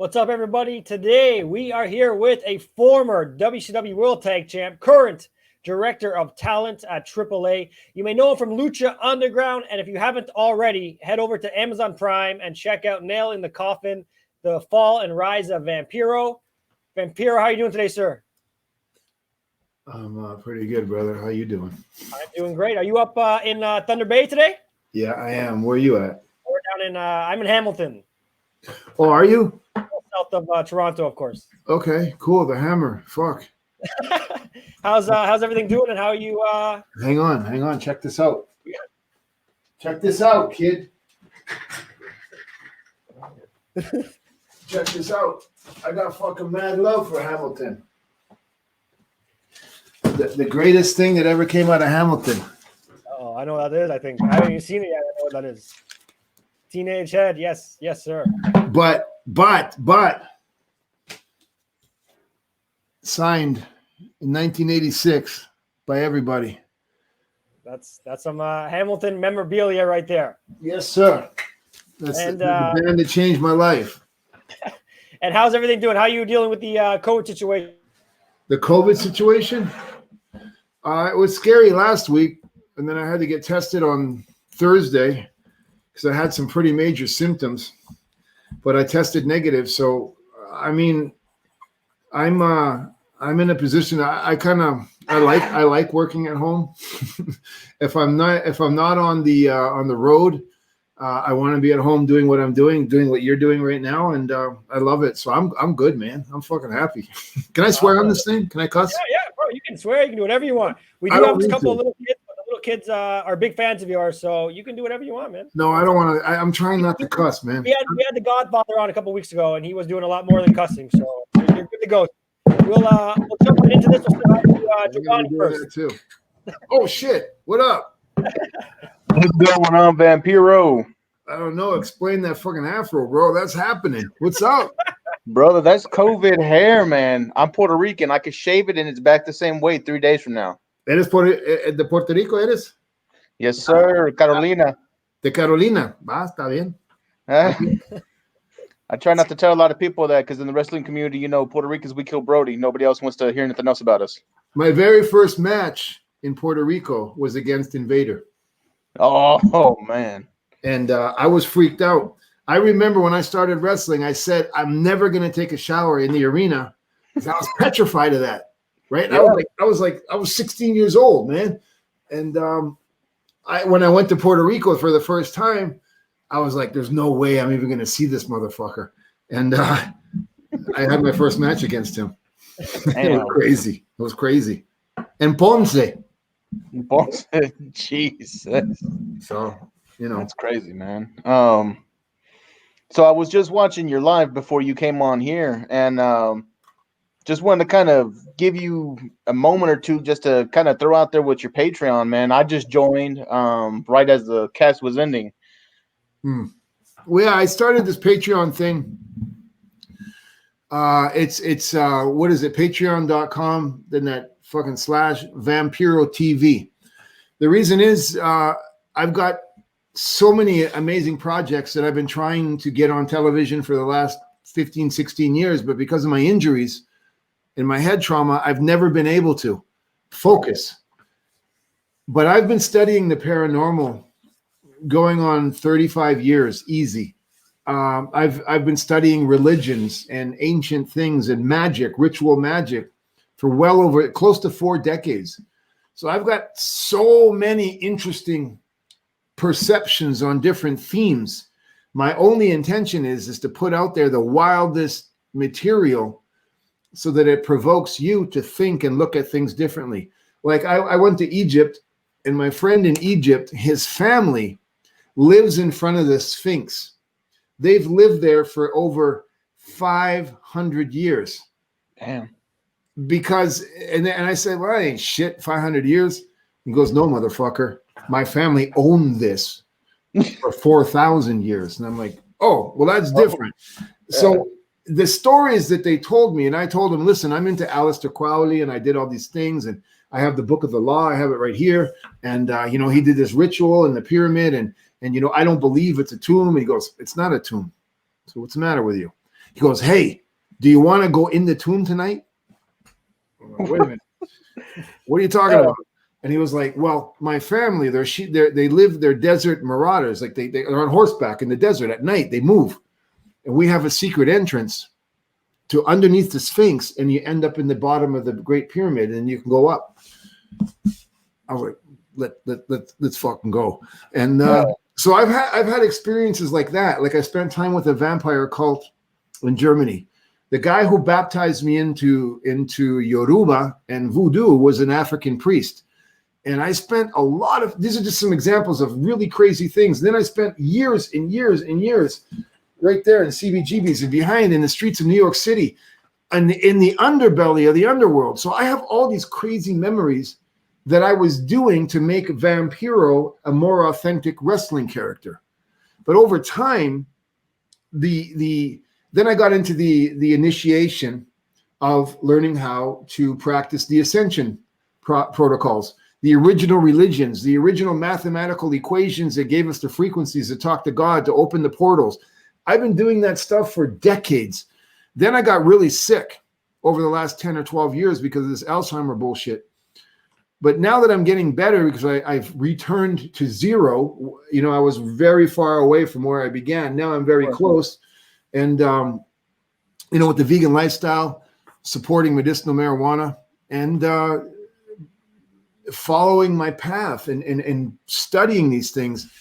What's up, everybody? Today we are here with a former WCW World Tag Champ, current Director of Talent at AAA. You may know him from Lucha Underground, and if you haven't already, head over to Amazon Prime and check out Nail in the Coffin, The Fall and Rise of Vampiro. Vampiro, how are you doing today, sir? I'm pretty good, brother. How you doing? I'm doing great. Are you up in Thunder Bay today? Yeah, I am. Where are you at? We're down in, I'm in Hamilton. Oh, are you? South of Toronto, of course. Okay, cool. The Hammer. Fuck. How's everything doing, and how are you? Hang on. Check this out. Check this out, kid. Check this out. I got fucking mad love for Hamilton. The greatest thing that ever came out of Hamilton. Oh, I know what that is. I think I haven't even seen it yet. I know what that is. Teenage Head. Yes, sir. But signed in 1986 by everybody. That's some Hamilton memorabilia right there. Yes, sir. That's the band that changed my life. And how's everything doing? How are you dealing with the COVID situation? The COVID situation? It was scary last week, and then I had to get tested on Thursday because I had some pretty major symptoms, but I tested negative. So, I mean, I'm in a position. I like working at home. if I'm not on the road, I want to be at home doing what I'm doing what you're doing right now, and I love it. So I'm good, man. I'm fucking happy. Can I swear on this thing? Can I cuss? Yeah, bro. You can swear. You can do whatever you want. We do have a couple of little kids. But the little kids are big fans of yours, so you can do whatever you want, man. No, I don't want to. I'm trying not to cuss, man. We had the Godfather on a couple of weeks ago, and he was doing a lot more than cussing. So you're good to go. We'll jump right into this. We'll start with Giovanni first. Too. Oh shit! What up? What's going on, Vampiro? I don't know. Explain that fucking afro, bro. That's happening. What's up? Brother, that's COVID hair, man. I'm Puerto Rican. I could shave it and it's back the same way 3 days from now. ¿Eres de Puerto Rico, eres? Yes, sir. Carolina. De Carolina. Está bien. I try not to tell a lot of people that because in the wrestling community, you know, Puerto Ricans, we kill Brody. Nobody else wants to hear anything else about us. My very first match in Puerto Rico was against Invader. Oh man. And I was freaked out. I remember when I started wrestling, I said, I'm never going to take a shower in the arena because I was petrified of that. Right. Yeah. I was 16 years old, man. And when I went to Puerto Rico for the first time, I was like, there's no way I'm even going to see this motherfucker. And I had my first match against him. It was crazy. And Ponce. Jesus. So, you know. That's crazy, man. So I was just watching your live before you came on here, and just wanted to kind of give you a moment or two just to kind of throw out there with your Patreon, man. I just joined right as the cast was ending. Well, yeah, I started this Patreon thing. It's what is it? Patreon.com, then that fucking / Vampiro TV. The reason is I've got so many amazing projects that I've been trying to get on television for the last 15, 16 years, but because of my injuries and my head trauma, I've never been able to focus. But I've been studying the paranormal going on 35 years, easy. I've been studying religions and ancient things and magic, ritual magic, for well over close to 4 decades. So I've got so many interesting perceptions on different themes. My only intention is to put out there the wildest material so that it provokes you to think and look at things differently. Like I went to Egypt, and my friend in Egypt, his family lives in front of the Sphinx. They've lived there for over 500 years. Damn. Because, and I said, well, that ain't shit, 500 years. He goes, no, motherfucker. My family owned this for 4,000 years. And I'm like, oh, well, that's different. Yeah. So the stories that they told me, and I told them, listen, I'm into Aleister Crowley, and I did all these things, and I have the Book of the Law. I have it right here. And, you know, he did this ritual in the pyramid, and you know, I don't believe it's a tomb. And he goes, it's not a tomb. So what's the matter with you? He goes, "Hey, do you want to go in the tomb tonight?" I'm like, wait a minute. What are you talking about? And he was like, "Well, my family, they're desert marauders. Like they're on horseback in the desert at night. They move, and we have a secret entrance to underneath the Sphinx, and you end up in the bottom of the Great Pyramid, and you can go up." I was like, let's fucking go. And so I've had experiences like that. Like I spent time with a vampire cult in Germany. The guy who baptized me into Yoruba and voodoo was an African priest. And I spent a lot of, these are just some examples of really crazy things. And then I spent years and years and years right there in CBGBs and behind in the streets of New York City and in the underbelly of the underworld. So I have all these crazy memories that I was doing to make Vampiro a more authentic wrestling character. But over time, then I got into the initiation of learning how to practice the ascension protocols, the original religions, the original mathematical equations that gave us the frequencies to talk to God, to open the portals. I've been doing that stuff for decades. Then I got really sick over the last 10 or 12 years because of this Alzheimer bullshit. But now that I'm getting better because I've returned to zero, you know, I was very far away from where I began. Now I'm very close. And, you know, with the vegan lifestyle, supporting medicinal marijuana and following my path and studying these things,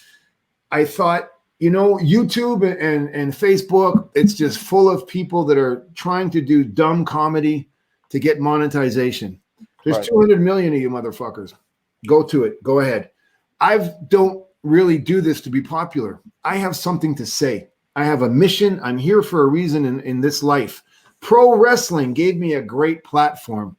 I thought, you know, YouTube and Facebook, it's just full of people that are trying to do dumb comedy to get monetization. There's 200 million of you motherfuckers. Go to it. Go ahead. I don't really do this to be popular. I have something to say. I have a mission. I'm here for a reason in this life. Pro wrestling gave me a great platform.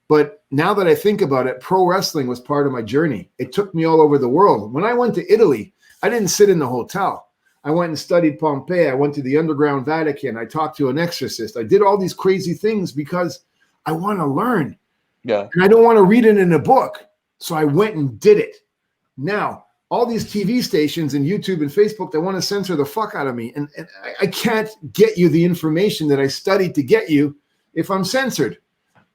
But now that I think about it, pro wrestling was part of my journey. It took me all over the world. When I went to Italy, I didn't sit in the hotel. I went and studied Pompeii. I went to the underground Vatican. I talked to an exorcist. I did all these crazy things because I want to learn. Yeah. And I don't want to read it in a book. So I went and did it. Now, all these TV stations and YouTube and Facebook, they want to censor the fuck out of me. And I can't get you the information that I studied to get you if I'm censored.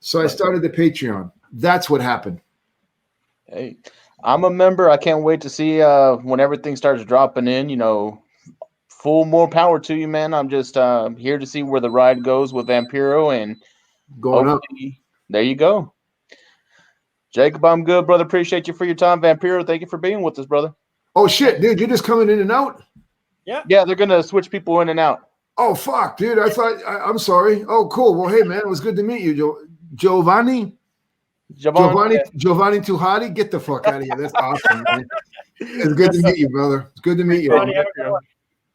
So I started the Patreon. That's what happened. Hey, I'm a member. I can't wait to see when everything starts dropping in, you know, full more power to you, man. I'm just here to see where the ride goes with Vampiro and Going up. There you go. Jacob, I'm good, brother. Appreciate you for your time. Vampiro, thank you for being with us, brother. Oh, shit, dude. You're just coming in and out? Yeah. Yeah, they're going to switch people in and out. Oh, fuck, dude. I thought, I'm sorry. Oh, cool. Well, hey, man, it was good to meet you. Giovanni Tuhati, get the fuck out of here. That's awesome, man. It's good to meet you, brother. It's good to meet you.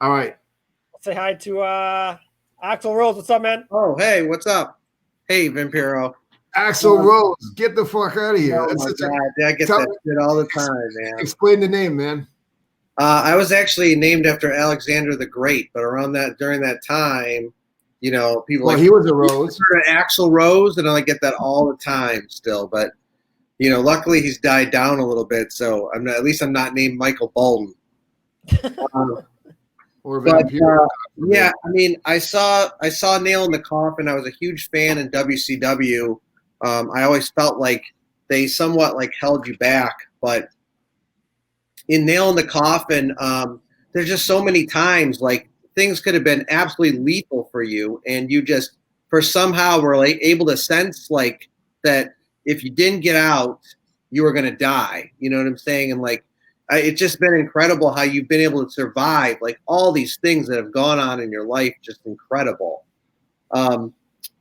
All right. Say hi to Axel Rose. What's up, man? Oh, hey, what's up? Hey, Vampiro. Axel Rose, get the fuck out of here. Oh my God. I get that shit all the time, man. Explain the name, man. I was actually named after Alexander the Great, but during that time, you know, people he was a Rose. Axel Rose, and I get that all the time still. But you know, luckily he's died down a little bit, so I'm not named Michael Bolton. Yeah, I mean, I saw Nail in the Coffin. I was a huge fan in WCW. I always felt like they somewhat like held you back, but in Nail in the Coffin, there's just so many times like things could have been absolutely lethal for you, and you just somehow were like able to sense like that if you didn't get out, you were gonna die. You know what I'm saying? And like, it's just been incredible how you've been able to survive like all these things that have gone on in your life. Just incredible. But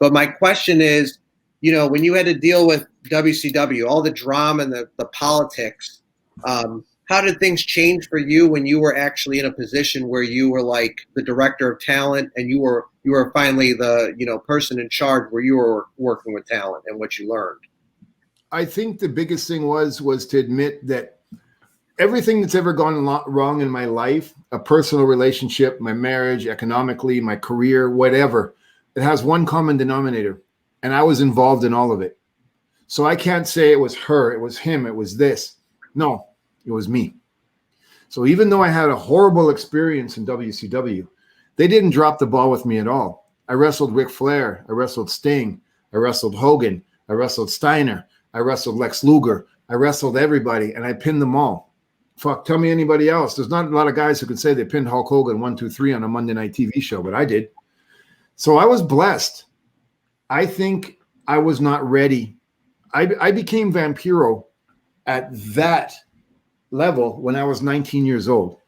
my question is, you know, when you had to deal with WCW, all the drama and the politics, how did things change for you when you were actually in a position where you were like the director of talent and you were finally the, you know, person in charge where you were working with talent and what you learned? I think the biggest thing was to admit that everything that's ever gone wrong in my life, a personal relationship, my marriage, economically, my career, whatever, it has one common denominator. And I was involved in all of it. So I can't say it was her, it was him, it was this. No, it was me. So even though I had a horrible experience in WCW, They didn't drop the ball with me at all. I wrestled Ric Flair. I wrestled Sting. I wrestled Hogan. I wrestled Steiner. I wrestled Lex Luger. I wrestled everybody, and I pinned them all. Fuck, tell me anybody else. There's not a lot of guys who can say they pinned Hulk Hogan 1, 2, 3 on a Monday night TV show, but I did. So I was blessed. I think I was not ready. I became Vampiro at that level when I was 19 years old.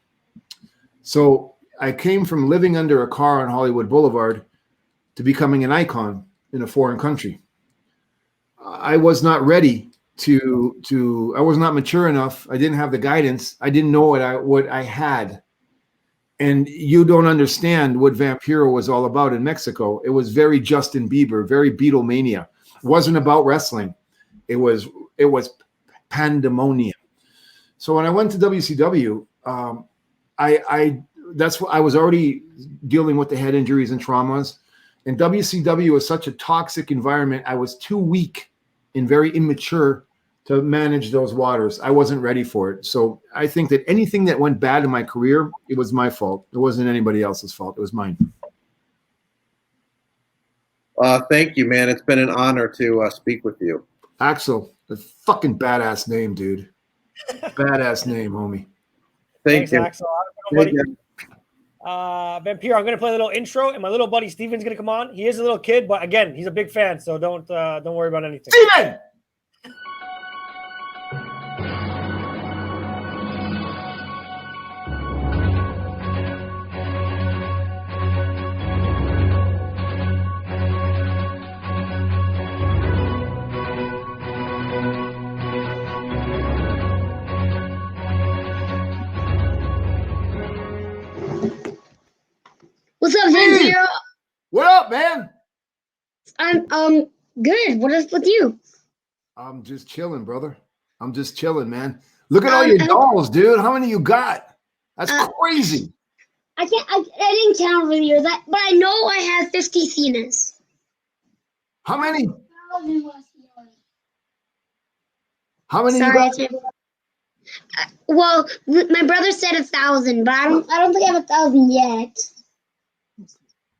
So I came from living under a car on Hollywood Boulevard to becoming an icon in a foreign country. I was not ready I was not mature enough. I didn't have the guidance. I didn't know what I had. And you don't understand what Vampiro was all about in Mexico. It was very Justin Bieber, very Beatlemania. It wasn't about wrestling. It was pandemonium. So when I went to WCW, that's what I was already dealing with, the head injuries and traumas. And WCW was such a toxic environment. I was too weak and very immature to manage those waters. I wasn't ready for it. So I think that anything that went bad in my career, it was my fault. It wasn't anybody else's fault. It was mine. Thank you, man. It's been an honor to speak with you. Axel, a fucking badass name, dude. Badass name, homie. Thanks, Thanks, Axel. Thank you. Vampiro, I'm going to play a little intro, and my little buddy Steven's going to come on. He is a little kid, but again, he's a big fan, so don't worry about anything. Steven! What's up, Vampiro? What up, man? I'm good. What is with you? I'm just chilling, brother. I'm just chilling, man. Look at all your dolls, dude. How many you got? That's crazy. I didn't count earlier that, but I know I have 50 Cenas. How many? How many Sorry, you got? well, my brother said 1,000, but I don't think I have 1,000 yet.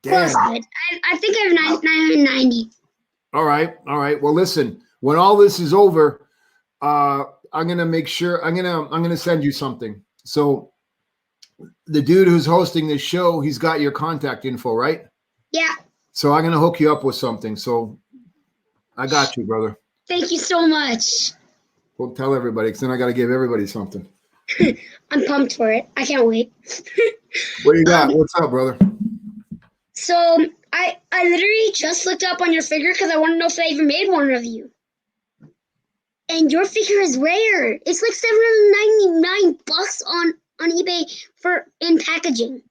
Close to it. I think I have 990. All right. Well, listen. When all this is over, I'm gonna make sure I'm gonna send you something. So the dude who's hosting this show, he's got your contact info, right? Yeah. So I'm gonna hook you up with something. So I got you, brother. Thank you so much. We'll tell everybody, because then I got to give everybody something. I'm pumped for it. I can't wait. What do you got? What's up, brother? So I literally just looked up on your figure because I want to know if I even made one of you. And your figure is rare. It's like $799 on eBay in packaging.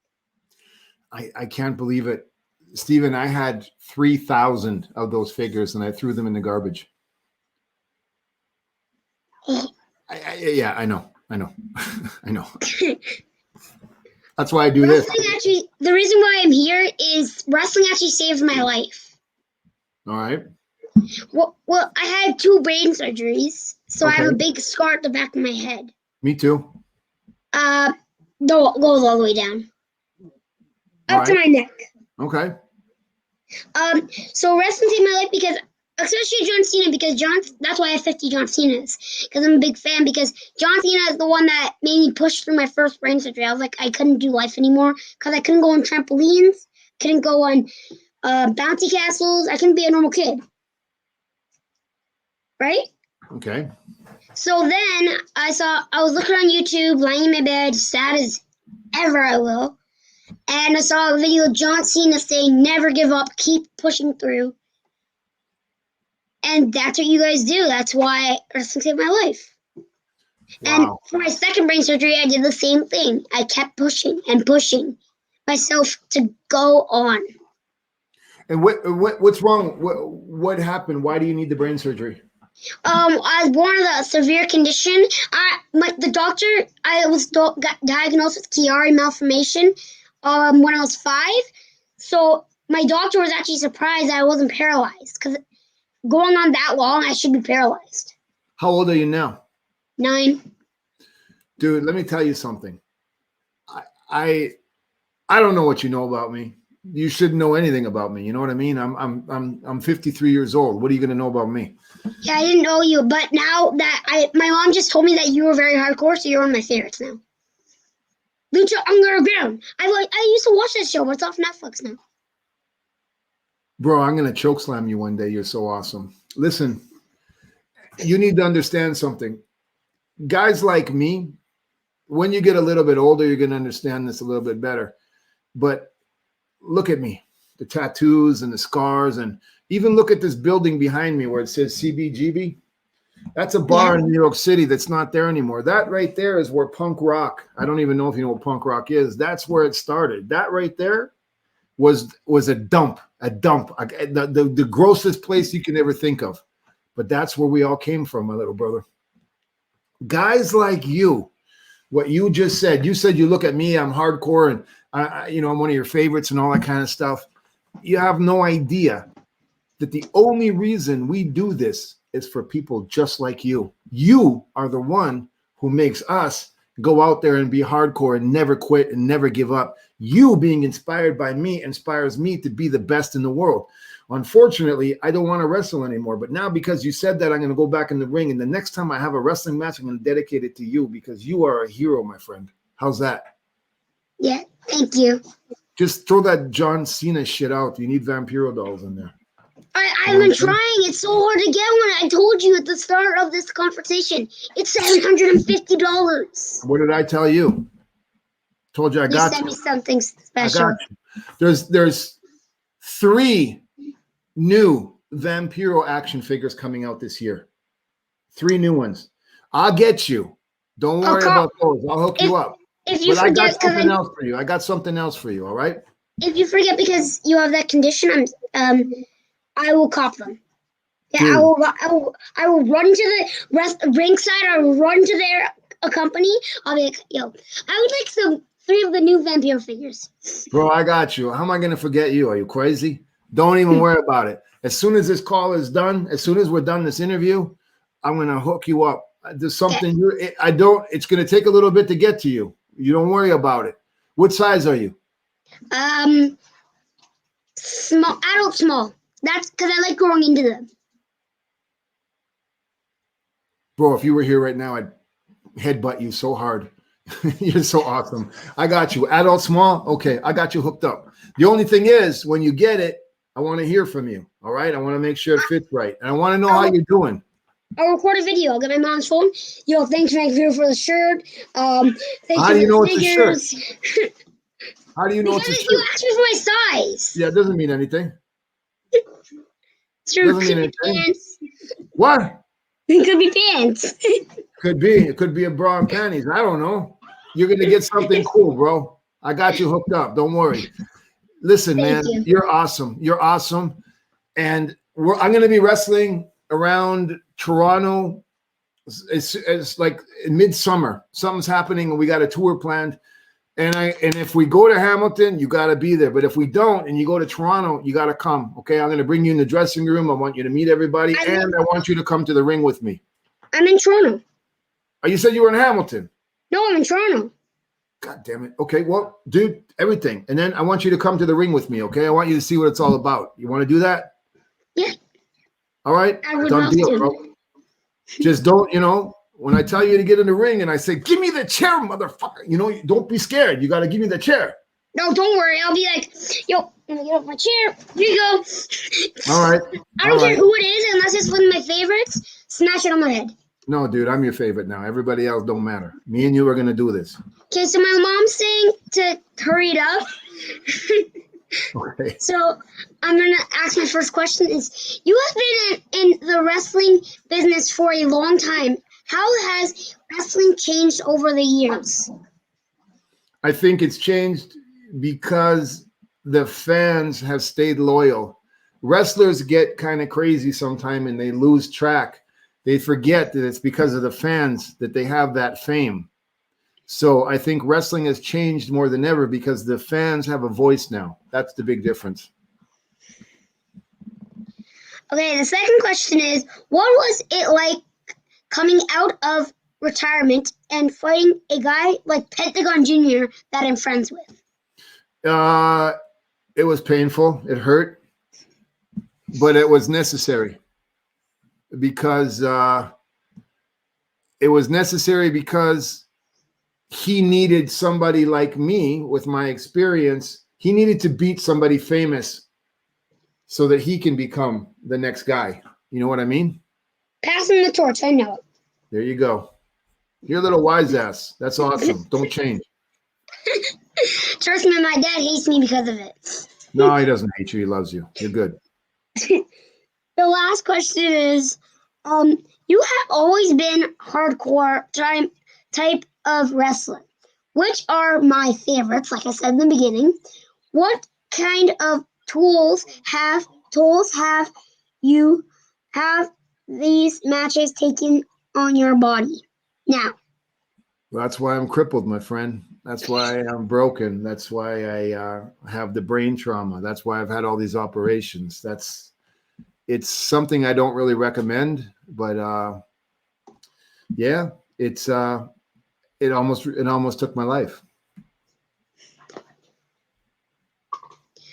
I can't believe it. Steven, I had 3,000 of those figures and I threw them in the garbage. Oh. Yeah, I know. I know. That's why I do this. Actually, the reason why I'm here is wrestling actually saved my life. All right. Well, I had 2 brain surgeries, so Okay. I have a big scar at the back of my head. Me too. Goes all the way down. Up to my neck. Okay. So wrestling saved my life because, especially John Cena, because that's why I have 50 John Cenas. Because I'm a big fan, because John Cena is the one that made me push through my first brain surgery. I was like, I couldn't do life anymore because I couldn't go on trampolines, couldn't go on bouncy castles. I couldn't be a normal kid. Right? Okay. So then I was looking on YouTube, lying in my bed, sad as ever I will. And I saw a video of John Cena saying, never give up, keep pushing through. And that's what you guys do. That's why wrestling saved my life. Wow. And for my second brain surgery, I did the same thing. I kept pushing and pushing myself to go on. And what's wrong? What happened? Why do you need the brain surgery? I was born with a severe condition. The doctor, I got diagnosed with Chiari malformation when I was 5. So my doctor was actually surprised that I wasn't paralyzed, because going on that long, I should be paralyzed. How old are you now? 9. Dude, let me tell you something. I I don't know what you know about me. You shouldn't know anything about me. You know what I mean? I'm 53 years old. What are you going to know about me? Yeah, I didn't know you, but now that my mom just told me that you were very hardcore, so you're one of my favorites now. Lucha Underground. I used to watch that show, but it's off Netflix now. Bro, I'm going to chokeslam you one day. You're so awesome. Listen, you need to understand something. Guys like me, when you get a little bit older, you're going to understand this a little bit better. But look at me, the tattoos and the scars, and even look at this building behind me where it says CBGB. That's a bar in New York City that's not there anymore. That right there is where punk rock, I don't even know if you know what punk rock is. That's where it started. That right there was a dump, the grossest place you can ever think of. But that's where we all came from, my little brother. Guys like you, what you just said, you said you look at me, I'm hardcore, and I'm one of your favorites and all that kind of stuff. You have no idea that the only reason we do this is for people just like you. You are the one who makes us go out there and be hardcore and never quit and never give up. You being inspired by me inspires me to be the best in the world. Unfortunately, I don't want to wrestle anymore. But now because you said that, I'm going to go back in the ring. And the next time I have a wrestling match, I'm going to dedicate it to you because you are a hero, my friend. How's that? Yeah, thank you. Just throw that John Cena shit out. You need Vampiro dolls in there. I've been trying. It's so hard to get one. I told you at the start of this conversation. It's $750. What did I tell you? Told you I got you. Sent me something special. I got you. There's 3 new Vampiro action figures coming out this year. 3 new ones. I'll get you. Don't worry about those. I'll hook you up. If you forget, I got something else for you. I got something else for you. All right. If you forget because you have that condition, I will cop them. Yeah, Dude. I will run to the ringside. I will run to their company. I'll be like, yo, I would like 3 of the new Vampiro figures. Bro, I got you. How am I going to forget you? Are you crazy? Don't even worry about it. As soon as this call is done, as soon as we're done this interview, I'm going to hook you up. There's something it's going to take a little bit to get to you. You don't worry about it. What size are you? Small, adult small. That's because I like growing into them. Bro, if you were here right now, I'd headbutt you so hard. You're so awesome. I got you. Adult small? Okay, I got you hooked up. The only thing is, when you get it, I want to hear from you. All right? I want to make sure it fits right. And I want to know how you're doing. I'll record a video. I'll get my mom's phone. Yo, thanks, Vancouver, for the shirt. How do you know it's a shirt? How do you know because it's a shirt? You asked me for my size. Yeah, it doesn't mean anything. True. Doesn't mean anything. Pants. What? It could be pants. Could be. It could be a bra and panties. I don't know. You're going to get something cool, bro. I got you hooked up. Don't worry. Listen, man, you're awesome. You're awesome. And I'm going to be wrestling around Toronto. It's like midsummer. Something's happening, and we got a tour planned. And if we go to Hamilton, you got to be there. But if we don't, and you go to Toronto, you got to come. Okay, I'm going to bring you in the dressing room. I want you to meet everybody, and I want you to come to the ring with me. I'm in Toronto. Oh, you said you were in Hamilton. No, I'm in Toronto. God damn it. Okay, well, dude, everything. And then I want you to come to the ring with me, okay? I want you to see what it's all about. You want to do that? Yeah. All right? I would Done love deal, to. bro. Just don't, when I tell you to get in the ring and I say, give me the chair, motherfucker, don't be scared. You got to give me the chair. No, don't worry. I'll be like, yo, I'm going to get off my chair. Here you go. All right. I don't care who it is, unless it's one of my favorites. Smash it on my head. No, dude, I'm your favorite now. Everybody else don't matter. Me and you are going to do this. Okay, so my mom's saying to hurry it up. Okay. So I'm going to ask my first question is, you have been in the wrestling business for a long time. How has wrestling changed over the years? I think it's changed because the fans have stayed loyal. Wrestlers get kind of crazy sometime and they lose track. They forget that it's because of the fans that they have that fame. So I think wrestling has changed more than ever because the fans have a voice now. That's the big difference. Okay, the second question is, what was it like coming out of retirement and fighting a guy like Pentagon Jr. that I'm friends with? It was painful. It hurt, but it was necessary because he needed somebody like me with my experience. He needed to beat somebody famous so that he can become the next guy. You know what I mean? Passing the torch. I know it. There you go. You're a little wise ass. That's awesome. Don't change. Trust me, my dad hates me because of it. No, he doesn't hate you. He loves you. You're good. The last question is, you have always been hardcore type of wrestling. Which are my favorites? Like I said in the beginning, what kind of tools have you have these matches taken on your body now? That's why I'm crippled, my friend. That's why I'm broken. That's why I have the brain trauma. That's why I've had all these operations. It's something I don't really recommend, but yeah, it almost took my life.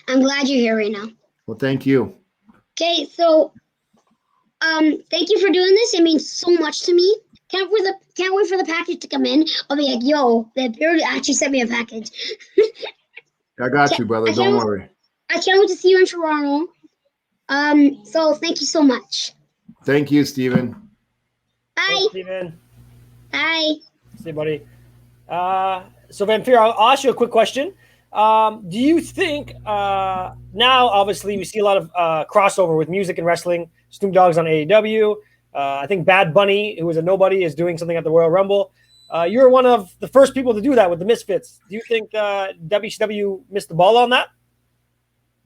I'm glad you're here right now. Well, thank you. Okay, so thank you for doing this. It means so much to me. Can't wait for the package to come in. I'll be like, yo, Vampiro actually sent me a package. I got you, brother. Don't worry. I can't wait to see you in Toronto. So thank you so much. Thank you, Steven. Bye. Thanks, Steven. Bye. See you, buddy. So Vampiro, I'll ask you a quick question. Do you think now, obviously, we see a lot of crossover with music and wrestling? Snoop Dogg's on AEW. I think Bad Bunny, who was a nobody, is doing something at the Royal Rumble. You're one of the first people to do that with the Misfits. Do you think WCW missed the ball on that?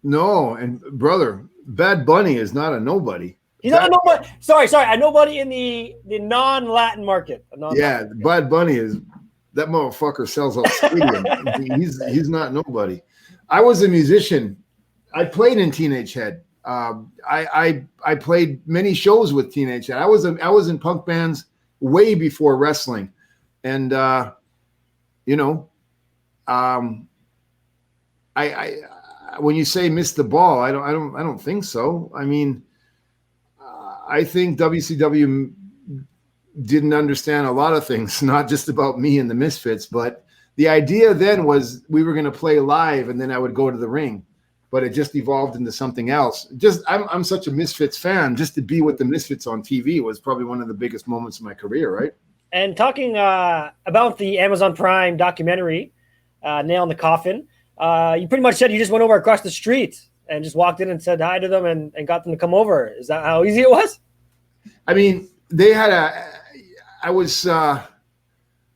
No, and brother, Bad Bunny is not a nobody. He's not a nobody. Sorry, a nobody in the non-Latin market. Yeah, Bad Bunny is that motherfucker sells out stadium. he's not nobody. I was a musician. I played in Teenage Head. I played many shows with Teenage Head. I was in punk bands way before wrestling, and when you say missed the ball, I don't think so. I mean, I think WCW didn't understand a lot of things, not just about me and the Misfits, but the idea then was we were going to play live and then I would go to the ring, but it just evolved into something else. I'm such a Misfits fan. Just to be with the Misfits on TV was probably one of the biggest moments of my career, right? And talking about the Amazon Prime documentary, Nail in the Coffin, you pretty much said you just went over across the street and just walked in and said hi to them and got them to come over. Is that how easy it was? I mean, I was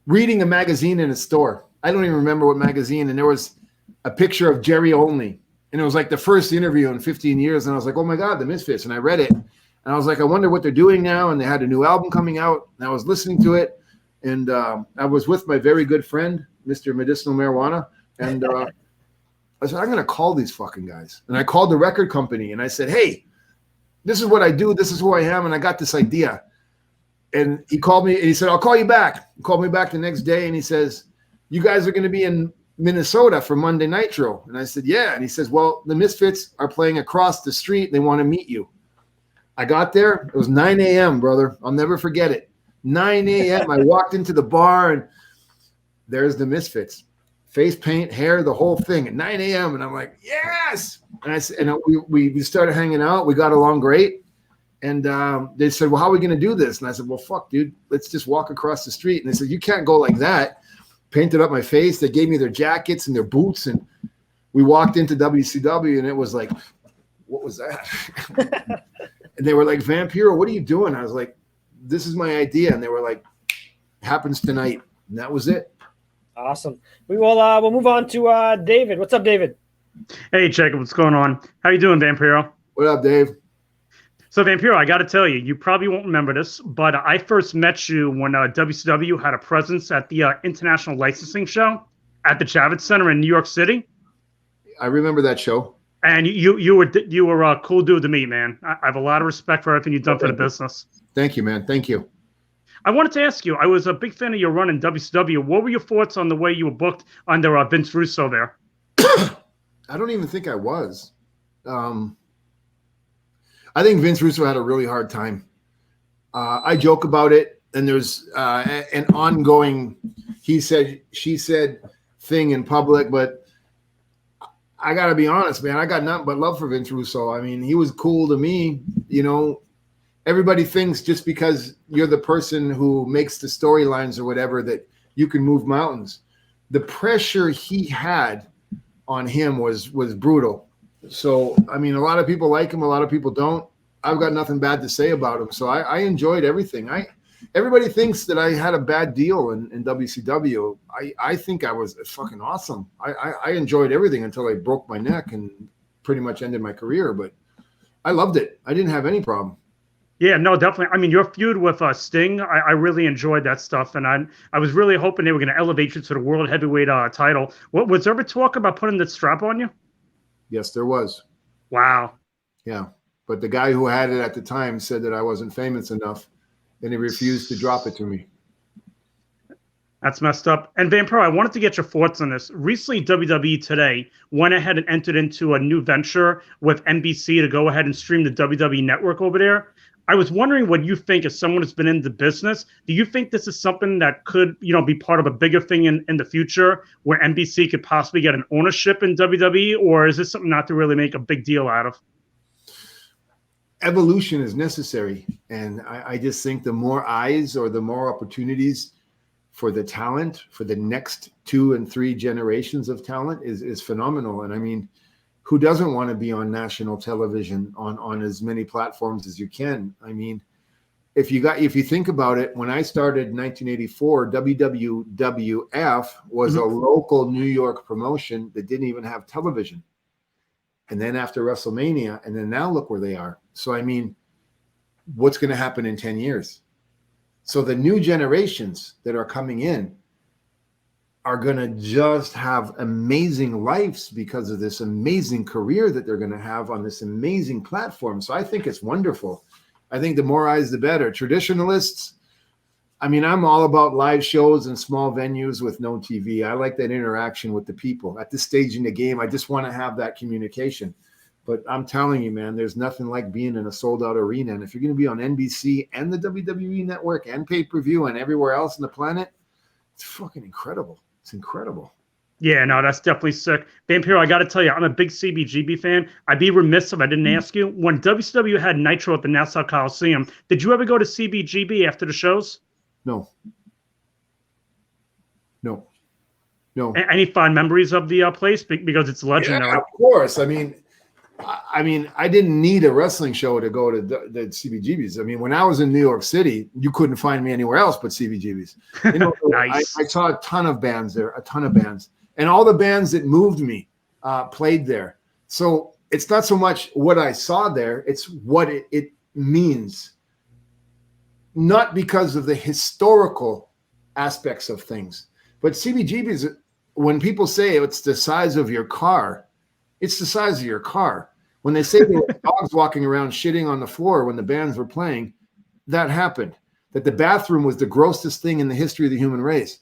reading a magazine in a store. I don't even remember what magazine. And there was a picture of Jerry Only. And it was like the first interview in 15 years. And I was like, oh my God, the Misfits. And I read it. And I was like, I wonder what they're doing now. And they had a new album coming out. And I was listening to it. And I was with my very good friend, Mr. Medicinal Marijuana. And I said, I'm going to call these fucking guys. And I called the record company. And I said, hey, this is what I do. This is who I am. And I got this idea. And he called me and he said, I'll call you back. He called me back the next day and he says, you guys are going to be in Minnesota for Monday Nitro. And I said, yeah. And he says, well, the Misfits are playing across the street. They want to meet you. I got there. It was 9 a.m., brother. I'll never forget it. 9 a.m. I walked into the bar and there's the Misfits. Face paint, hair, the whole thing at 9 a.m. And I'm like, yes. And we started hanging out. We got along great. And they said, well, how are we going to do this? And I said, well, fuck, dude, let's just walk across the street. And they said, you can't go like that. Painted up my face. They gave me their jackets and their boots. And we walked into WCW and it was like, what was that? And they were like, Vampiro, what are you doing? I was like, this is my idea. And they were like, happens tonight. And that was it. Awesome. We will we'll move on to David. What's up, David? Hey, Jacob, what's going on? How you doing, Vampiro? What up, Dave? So, Vampiro, I got to tell you, you probably won't remember this, but I first met you when WCW had a presence at the International Licensing Show at the Javits Center in New York City. I remember that show. And you were a cool dude to meet, man. I have a lot of respect for everything you've done for the business. Thank you, man. Thank you. I wanted to ask you, I was a big fan of your run in WCW. What were your thoughts on the way you were booked under Vince Russo there? I don't even think I was. I think Vince Russo had a really hard time. I joke about it, and there's an ongoing he said, she said thing in public, but I got to be honest, man. I got nothing but love for Vince Russo. I mean, he was cool to me. You know, everybody thinks just because you're the person who makes the storylines or whatever that you can move mountains. The pressure he had on him was brutal. So, I mean, a lot of people like him, a lot of people don't. I've got nothing bad to say about him. So I enjoyed everything. Everybody thinks that I had a bad deal in WCW. I think I was fucking awesome. I enjoyed everything until I broke my neck and pretty much ended my career. But I loved it. I didn't have any problem. Yeah, no, definitely. I mean, your feud with Sting, I really enjoyed that stuff, and I was really hoping they were going to elevate you to the world heavyweight title. What was there ever talk about putting the strap on you? Yes, there was. Wow. Yeah. But the guy who had it at the time said that I wasn't famous enough, and he refused to drop it to me. That's messed up. And Vampiro, I wanted to get your thoughts on this. Recently, WWE Today went ahead and entered into a new venture with NBC to go ahead and stream the WWE Network over there. I was wondering what you think as someone who's been in the business. Do you think this is something that could, be part of a bigger thing in the future where NBC could possibly get an ownership in WWE, or is this something not to really make a big deal out of? Evolution is necessary. And I just think the more eyes or the more opportunities for the talent, for the next 2 and 3 generations of talent is phenomenal. And I mean, who doesn't want to be on national television on as many platforms as you can? I mean, if you think about it, when I started in 1984, WWF was a local New York promotion that didn't even have television. And then after WrestleMania, and then now look where they are. So, I mean, what's going to happen in 10 years? So the new generations that are coming in are going to just have amazing lives because of this amazing career that they're going to have on this amazing platform. So I think it's wonderful. I think the more eyes, the better. Traditionalists, I mean, I'm all about live shows and small venues with no TV. I like that interaction with the people. At this stage in the game, I just want to have that communication. But I'm telling you, man, there's nothing like being in a sold-out arena. And if you're going to be on NBC and the WWE Network and pay-per-view and everywhere else on the planet, it's fucking incredible. It's incredible. Yeah, no, that's definitely sick. Vampiro, I got to tell you, I'm a big CBGB fan. I'd be remiss if I didn't ask you. When WCW had Nitro at the Nassau Coliseum, did you ever go to CBGB after the shows? No. Any fond memories of the place? Because it's legendary. Yeah, of course. I mean, I didn't need a wrestling show to go to the CBGBs. I mean, when I was in New York City, you couldn't find me anywhere else but CBGBs. Nice. I saw a ton of bands there, and all the bands that moved me played there. So it's not so much what I saw there; it's what it means. Not because of the historical aspects of things, but CBGBs. When people say it's the size of your car, it's the size of your car. When they say there were dogs walking around shitting on the floor when the bands were playing, that happened. That the bathroom was the grossest thing in the history of the human race.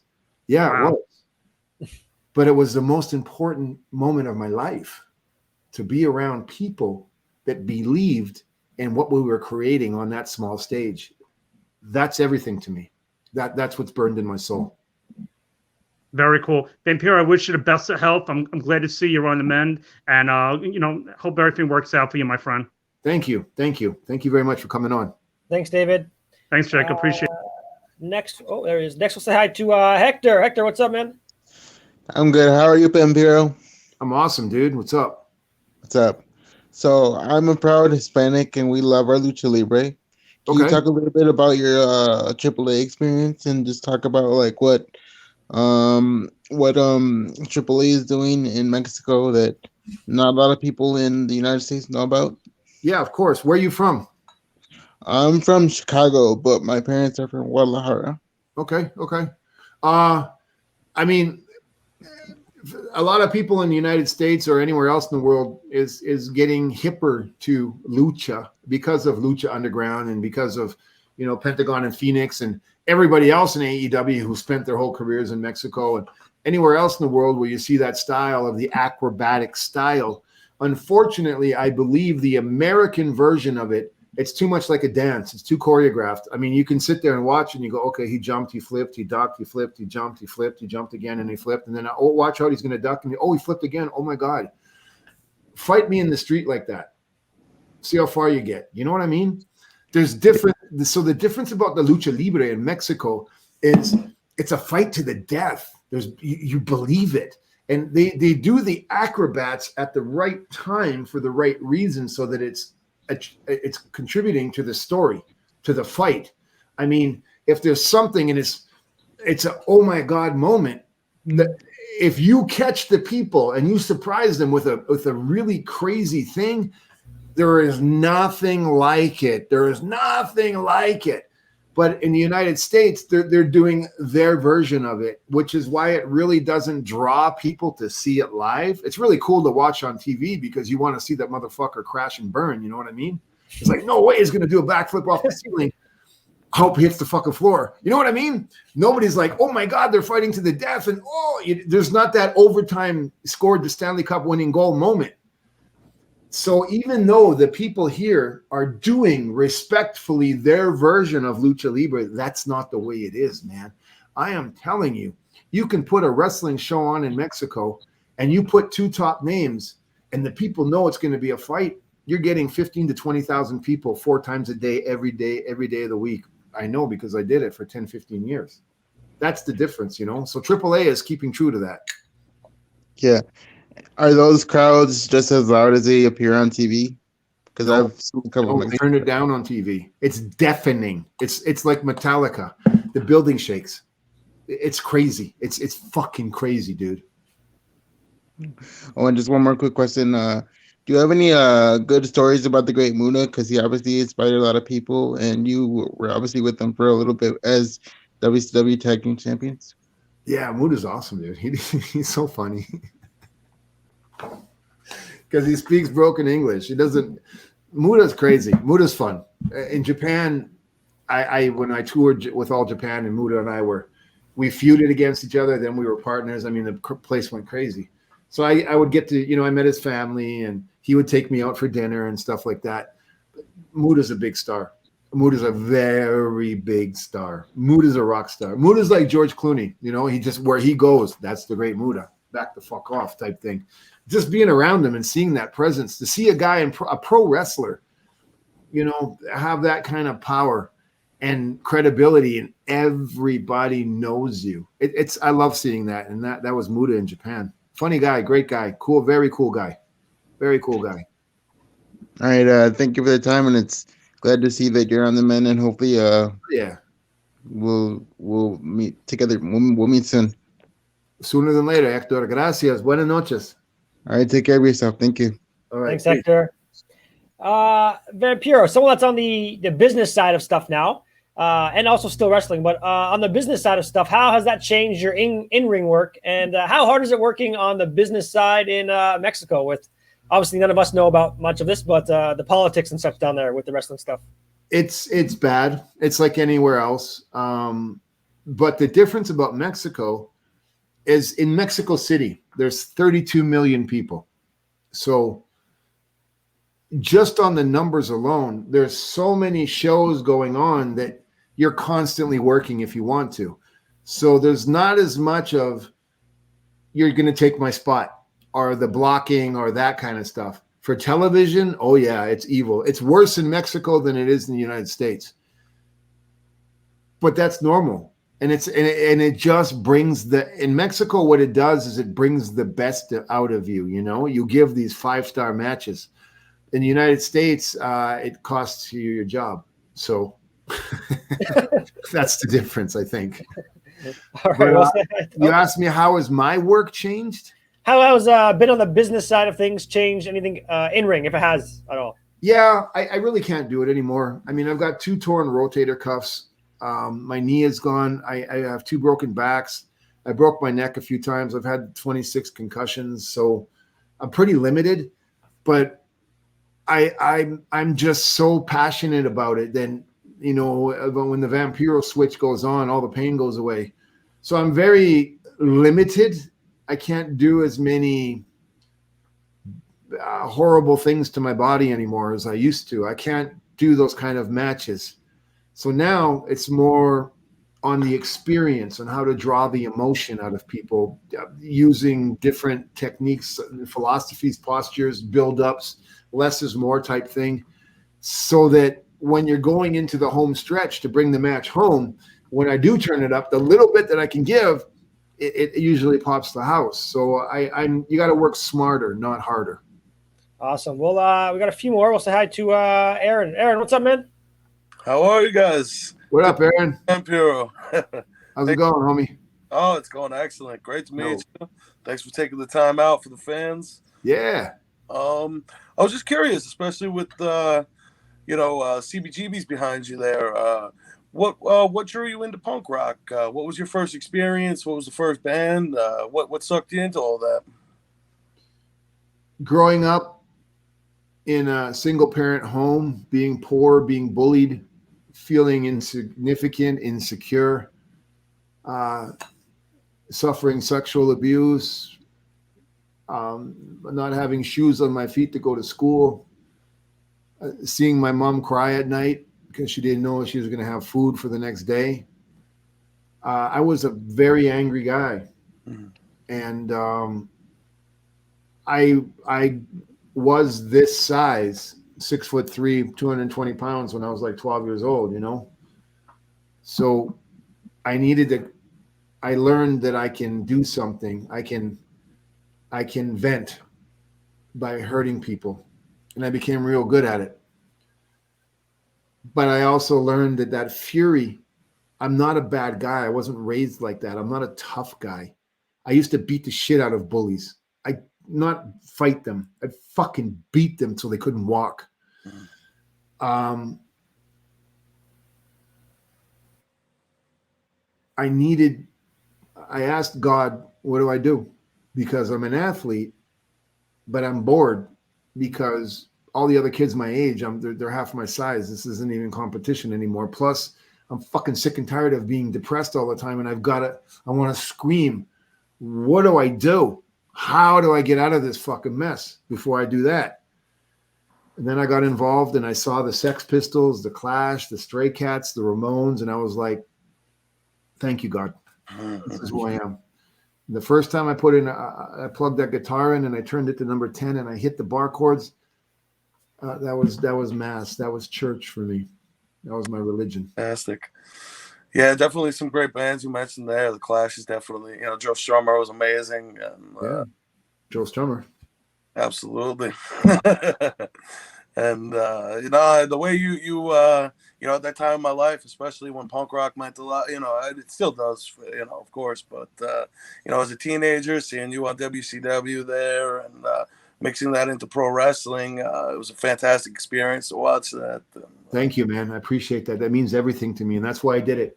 Yeah, wow. It was. But it was the most important moment of my life to be around people that believed in what we were creating on that small stage. That's everything to me. That's what's burned in my soul. Very cool. Vampiro, I wish you the best of health. I'm glad to see you're on the mend, and hope everything works out for you, my friend. Thank you very much for coming on. Thanks, David. Thanks, Jake. Appreciate it. Next, there he is. Next, we'll say hi to Hector. Hector, what's up, man? I'm good. How are you, Vampiro? I'm awesome, dude. What's up? What's up? So I'm a proud Hispanic, and we love our lucha libre. Can you talk a little bit about your AAA experience and just talk about like what AAA is doing in Mexico that not a lot of people in the United States know about? Yeah, of course. Where are you from? I'm from Chicago, but my parents are from Guadalajara. Okay. I mean, a lot of people in the United States or anywhere else in the world is getting hipper to lucha because of Lucha Underground and because of Pentagon and Phoenix and everybody else in AEW who spent their whole careers in Mexico and anywhere else in the world where you see that style of the acrobatic style. Unfortunately, I believe the American version of it, it's too much like a dance. It's too choreographed. I mean, you can sit there and watch and you go, okay, he jumped, he flipped, he ducked, he flipped, he jumped, he flipped, he jumped again, and he flipped. And then, oh, watch out, he's going to duck. And oh, he flipped again. Oh, my God. Fight me in the street like that. See how far you get. You know what I mean? There's different. So the difference about the lucha libre in Mexico is it's a fight to the death. You believe it. And they do the acrobats at the right time for the right reason so that it's contributing to the story, to the fight. I mean, if there's something and it's a oh my God moment, that if you catch the people and you surprise them with a really crazy thing, there is nothing like it. There is nothing like it. But in the United States, they're doing their version of it, which is why it really doesn't draw people to see it live. It's really cool to watch on TV because you want to see that motherfucker crash and burn. You know what I mean? It's like, no way he's going to do a backflip off the ceiling. Hope he hits the fucking floor. You know what I mean? Nobody's like, oh my God, they're fighting to the death. And there's not that overtime scored the Stanley Cup winning goal moment. So even though the people here are doing respectfully their version of lucha libre, that's not the way it is, man. I am telling you, you can put a wrestling show on in Mexico and you put two top names and the people know it's going to be a fight. You're getting 15 to 20,000 people 4 times a day, every day of the week. I know because I did it for 10, 15 years. That's the difference, you know? So AAA is keeping true to that. Yeah. Are those crowds just as loud as they appear on TV? Because I've seen a couple of they turn it down on TV. It's deafening. It's like Metallica. The building shakes. It's crazy. It's fucking crazy, dude. Oh, and just one more quick question. Do you have any good stories about the Great Muta? Because he obviously inspired a lot of people, and you were obviously with them for a little bit as WCW Tag Team Champions. Yeah, Muta's awesome, dude. He's so funny. Because he speaks broken English. He doesn't. Muta's crazy. Muta's fun. In Japan, when I toured with All Japan and Muta and I we feuded against each other. Then we were partners. I mean, the place went crazy. So I would get to, I met his family and he would take me out for dinner and stuff like that. Muta's a big star. Muta's a very big star. Muta's a rock star. Muta's like George Clooney. He just, where he goes, that's the Great Muta. Back the fuck off type thing. Just being around him and seeing that presence, to see a guy a pro wrestler, have that kind of power and credibility, and everybody knows you. I love seeing that, and that was Muta in Japan. Funny guy, great guy, cool, very cool guy, very cool guy. All right, thank you for the time, and it's glad to see that you're on the men, and hopefully, we'll meet together. We'll meet soon. Sooner than later, Hector. Gracias. Buenas noches. All right, take care of yourself. Thank you. All right. Thanks, Hector. Vampiro, someone that's on the business side of stuff now, and also still wrestling, but on the business side of stuff, how has that changed your in-ring work, and how hard is it working on the business side in Mexico? With obviously none of us know about much of this, but the politics and stuff down there with the wrestling stuff. It's bad. It's like anywhere else. But the difference about Mexico is in Mexico City, there's 32 million people. So just on the numbers alone, there's so many shows going on that you're constantly working if you want to. So there's not as much of you're going to take my spot or the blocking or that kind of stuff. For television, oh yeah, it's evil. It's worse in Mexico than it is in the United States. But that's normal. And it just brings in Mexico, what it does is it brings the best out of you. You give these 5-star matches. In the United States, it costs you your job. So that's the difference, I think. All right, you asked me, how has my work changed? How has been on the business side of things changed anything in ring, if it has at all? Yeah, I really can't do it anymore. I mean, I've got 2 torn rotator cuffs. My knee is gone. I have 2 broken backs. I broke my neck a few times. I've had 26 concussions, so I'm pretty limited. But I'm just so passionate about it. Then you know, but when the Vampiro switch goes on, all the pain goes away. So I'm very limited. I can't do as many horrible things to my body anymore as I used to. I can't do those kind of matches. So now it's more on the experience and how to draw the emotion out of people using different techniques, philosophies, postures, build-ups, less is more type thing, so that when you're going into the home stretch to bring the match home, when I do turn it up, the little bit that I can give, it usually pops the house. So you got to work smarter, not harder. Awesome. Well, we got a few more. We'll say hi to Aaron. Aaron, what's up, man? How are you guys? What up, Aaron? Vampiro. How's it going, homie? Oh, it's going excellent. Great to meet you. Thanks for taking the time out for the fans. Yeah. I was just curious, especially with CBGB's behind you there. What drew you into punk rock? What was your first experience? What was the first band? What sucked you into all that? Growing up in a single parent home, being poor, being bullied, feeling insignificant, insecure, suffering sexual abuse, not having shoes on my feet to go to school, seeing my mom cry at night because she didn't know if she was going to have food for the next day. I was a very angry guy. And I was this size, 6'3", 220 pounds when I was like 12 years old, you know? So I learned that I can do something. I can vent by hurting people. And I became real good at it. But I also learned that fury, I'm not a bad guy. I wasn't raised like that. I'm not a tough guy. I used to beat the shit out of bullies. Not fight them. I'd fucking beat them till they couldn't walk. I asked God, what do I do? Because I'm an athlete, but I'm bored because all the other kids my age, they're half my size. This isn't even competition anymore. Plus, I'm fucking sick and tired of being depressed all the time, and I want to scream. What do I do? How do I get out of this fucking mess before I do that? And then I got involved and I saw the Sex Pistols, the Clash, the Stray Cats, the Ramones, and I was like, thank you, God. This is who I am. The first time I plugged that guitar in and I turned it to number 10 and I hit the bar chords, that was mass. That was church for me. That was my religion. Fantastic. Yeah, definitely some great bands you mentioned there. The Clash is definitely, Joe Strummer was amazing. And, yeah, Joe Strummer. Absolutely. And, the way you at that time in my life, especially when punk rock meant a lot, it still does, of course. But, as a teenager, seeing you on WCW there and mixing that into pro wrestling, it was a fantastic experience to watch that. Thank you, man. I appreciate that. That means everything to me. And that's why I did it.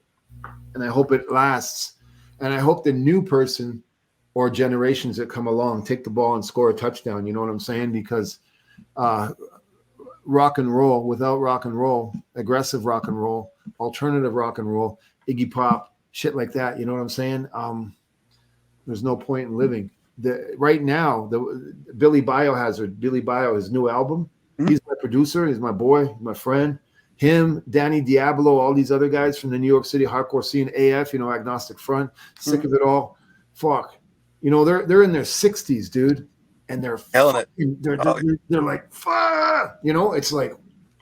And I hope it lasts. And I hope the new person or generations that come along take the ball and score a touchdown. You know what I'm saying? Because rock and roll, without rock and roll, aggressive rock and roll, alternative rock and roll, Iggy Pop, shit like that. You know what I'm saying? There's no point in living. Right now, Billy Biohazard, Billy Bio, his new album, he's my producer. He's my boy, my friend. Him, Danny Diablo, all these other guys from the New York City hardcore scene, AF, Agnostic Front, sick of it all. Fuck. They're in their 60s, dude. And they're killing it. They're like, fuck. It's like,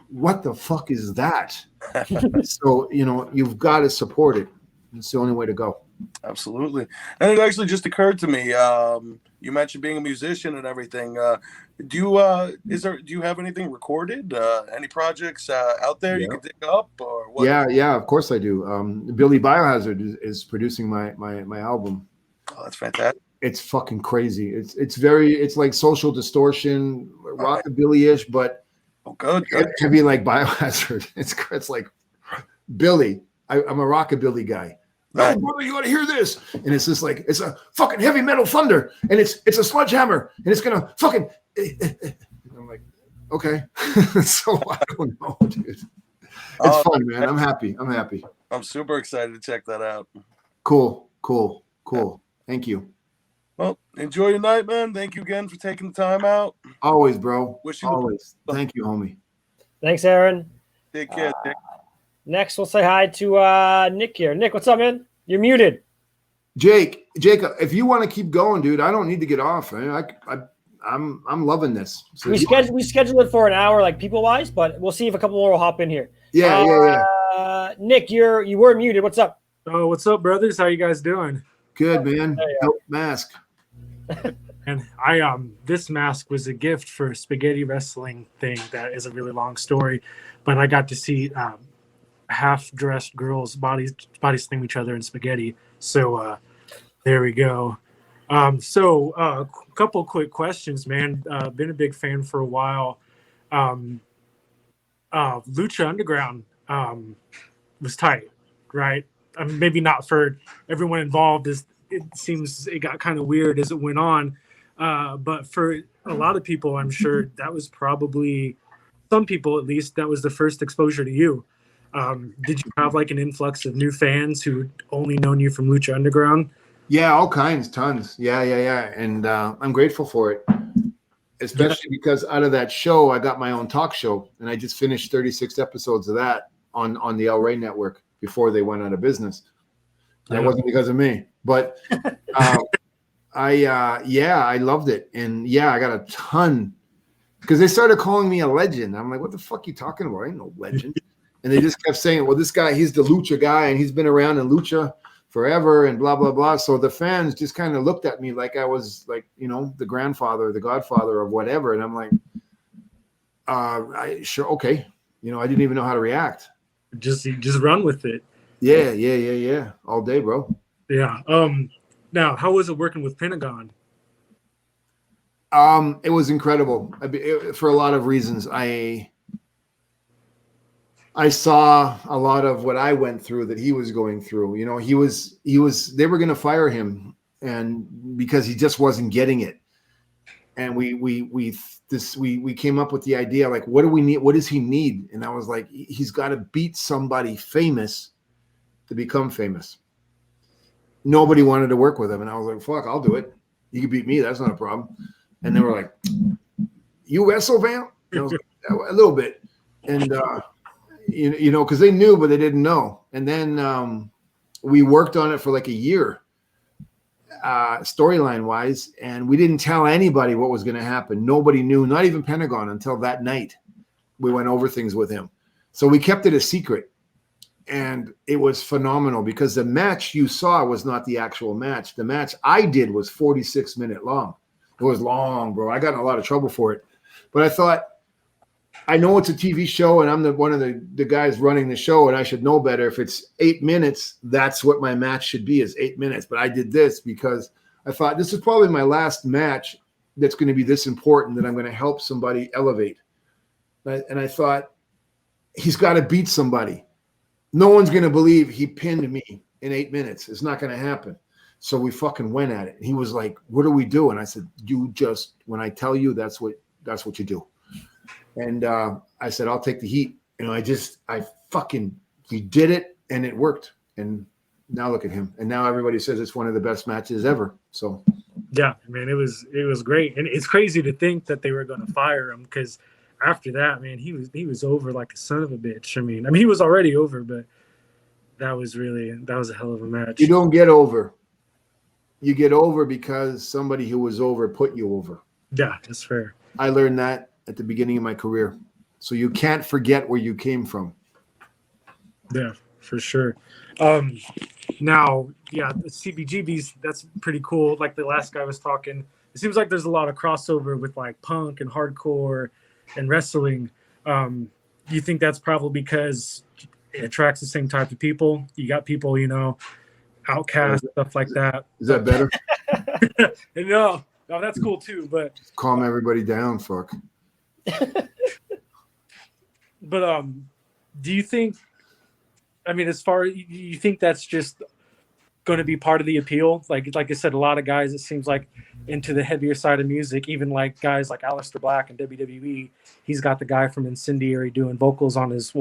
what the fuck is that? So, you've got to support it. It's the only way to go. Absolutely. And it actually just occurred to me, you mentioned being a musician and everything. Do you have anything recorded? Any projects out there you can dig up or what? Yeah, of course I do. Billy Biohazard is producing my album. Oh, that's fantastic. It's fucking crazy. It's like Social Distortion, rockabilly-ish, but good. Heavy like Biohazard. It's like Billy. I'm a rockabilly guy. No, brother, you gotta hear this. And it's just like, it's a fucking heavy metal thunder, and it's a sledgehammer, and it's gonna fucking. And I'm like, okay. So I don't know, dude. It's Oh, fun, man. I'm happy. I'm super excited to check that out. Cool. Thank you. Well, enjoy your night, man. Thank you again for taking the time out. Always, bro. Wish you Always. Thank you, homie. Thanks, Aaron. take care. Dick. Next, we'll say hi to Nick here. Nick, what's up, man? You're muted. Jacob, if you want to keep going, dude, I don't need to get off. I'm loving this. So We scheduled it for an hour, like people wise, but we'll see if a couple more will hop in here. Yeah. Nick, you were muted. What's up? Oh, what's up, brothers? How you guys doing? Good, man. Dope mask. And I this mask was a gift for a spaghetti wrestling thing that is a really long story, but I got to see half-dressed girls bodies slam each other in spaghetti. So there we go. So a couple quick questions, man. Been a big fan for a while. Lucha Underground was tight, right? I mean, maybe not for everyone involved. It seems it got kind of weird as it went on. But for a lot of people, I'm sure that was probably, some people at least, that was the first exposure to you. Did you have like an influx of new fans who only known you from Lucha Underground? Yeah, all kinds, tons. Yeah. And I'm grateful for it, especially because out of that show, I got my own talk show, and I just finished 36 episodes of that on the El Rey network before they went out of business. That wasn't because of me, but I loved it. And yeah, I got a ton because they started calling me a legend. I'm like, what the fuck are you talking about? I ain't no legend. And they just kept saying, well, this guy, he's the Lucha guy, and he's been around in Lucha forever and blah, blah, blah. So the fans just kind of looked at me like I was like, the grandfather, the godfather of whatever. And I'm like, sure. Okay. I didn't even know how to react. Just run with it. Yeah. All day, bro. Yeah. Now, how was it working with Pentagon? It was incredible for a lot of reasons. I saw a lot of what I went through that he was going through. They were going to fire him, and because he just wasn't getting it. And we came up with the idea, like, what do we need? What does he need? And I was like, he's got to beat somebody famous to become famous. Nobody wanted to work with him. And I was like, fuck, I'll do it. You can beat me. That's not a problem. And they were like, you wrestle, Vamp? And I was like, a little bit. And, because they knew, but they didn't know. And then we worked on it for like a year, storyline wise, and we didn't tell anybody what was going to happen. Nobody knew, not even Pentagon, until that night. We went over things with him. So we kept it a secret. And it was phenomenal because the match you saw was not the actual match. The match I did was 46 minutes long. It was long, bro. I got in a lot of trouble for it. But I thought, I know it's a TV show, and I'm one of the guys running the show, and I should know better. If it's 8 minutes, that's what my match should be, is 8 minutes. But I did this because I thought this is probably my last match that's going to be this important, that I'm going to help somebody elevate. And I thought, he's got to beat somebody. No one's going to believe he pinned me in 8 minutes. It's not going to happen. So we fucking went at it. He was like, what do we do? And I said, when I tell you, that's what you do. And I said, I'll take the heat. We did it, and it worked. And now look at him. And now everybody says it's one of the best matches ever. So yeah, man, it was great. And it's crazy to think that they were going to fire him, because after that, man, he was over like a son of a bitch. I mean, he was already over, but that was a hell of a match. You don't get over. You get over because somebody who was over put you over. Yeah, that's fair. I learned that at the beginning of my career. So you can't forget where you came from. Yeah, for sure. Now, yeah, the CBGBs, that's pretty cool. Like the last guy was talking, it seems like there's a lot of crossover with like punk and hardcore and wrestling. You think that's probably because it attracts the same type of people? You got people, outcasts, stuff like that. Is that better? No, that's cool too. But just calm everybody down, fuck. But do you think? As far you think that's just going to be part of the appeal? Like I said, a lot of guys, it seems like into the heavier side of music. Even like guys like Aleister Black in WWE, he's got the guy from Incendiary doing vocals on his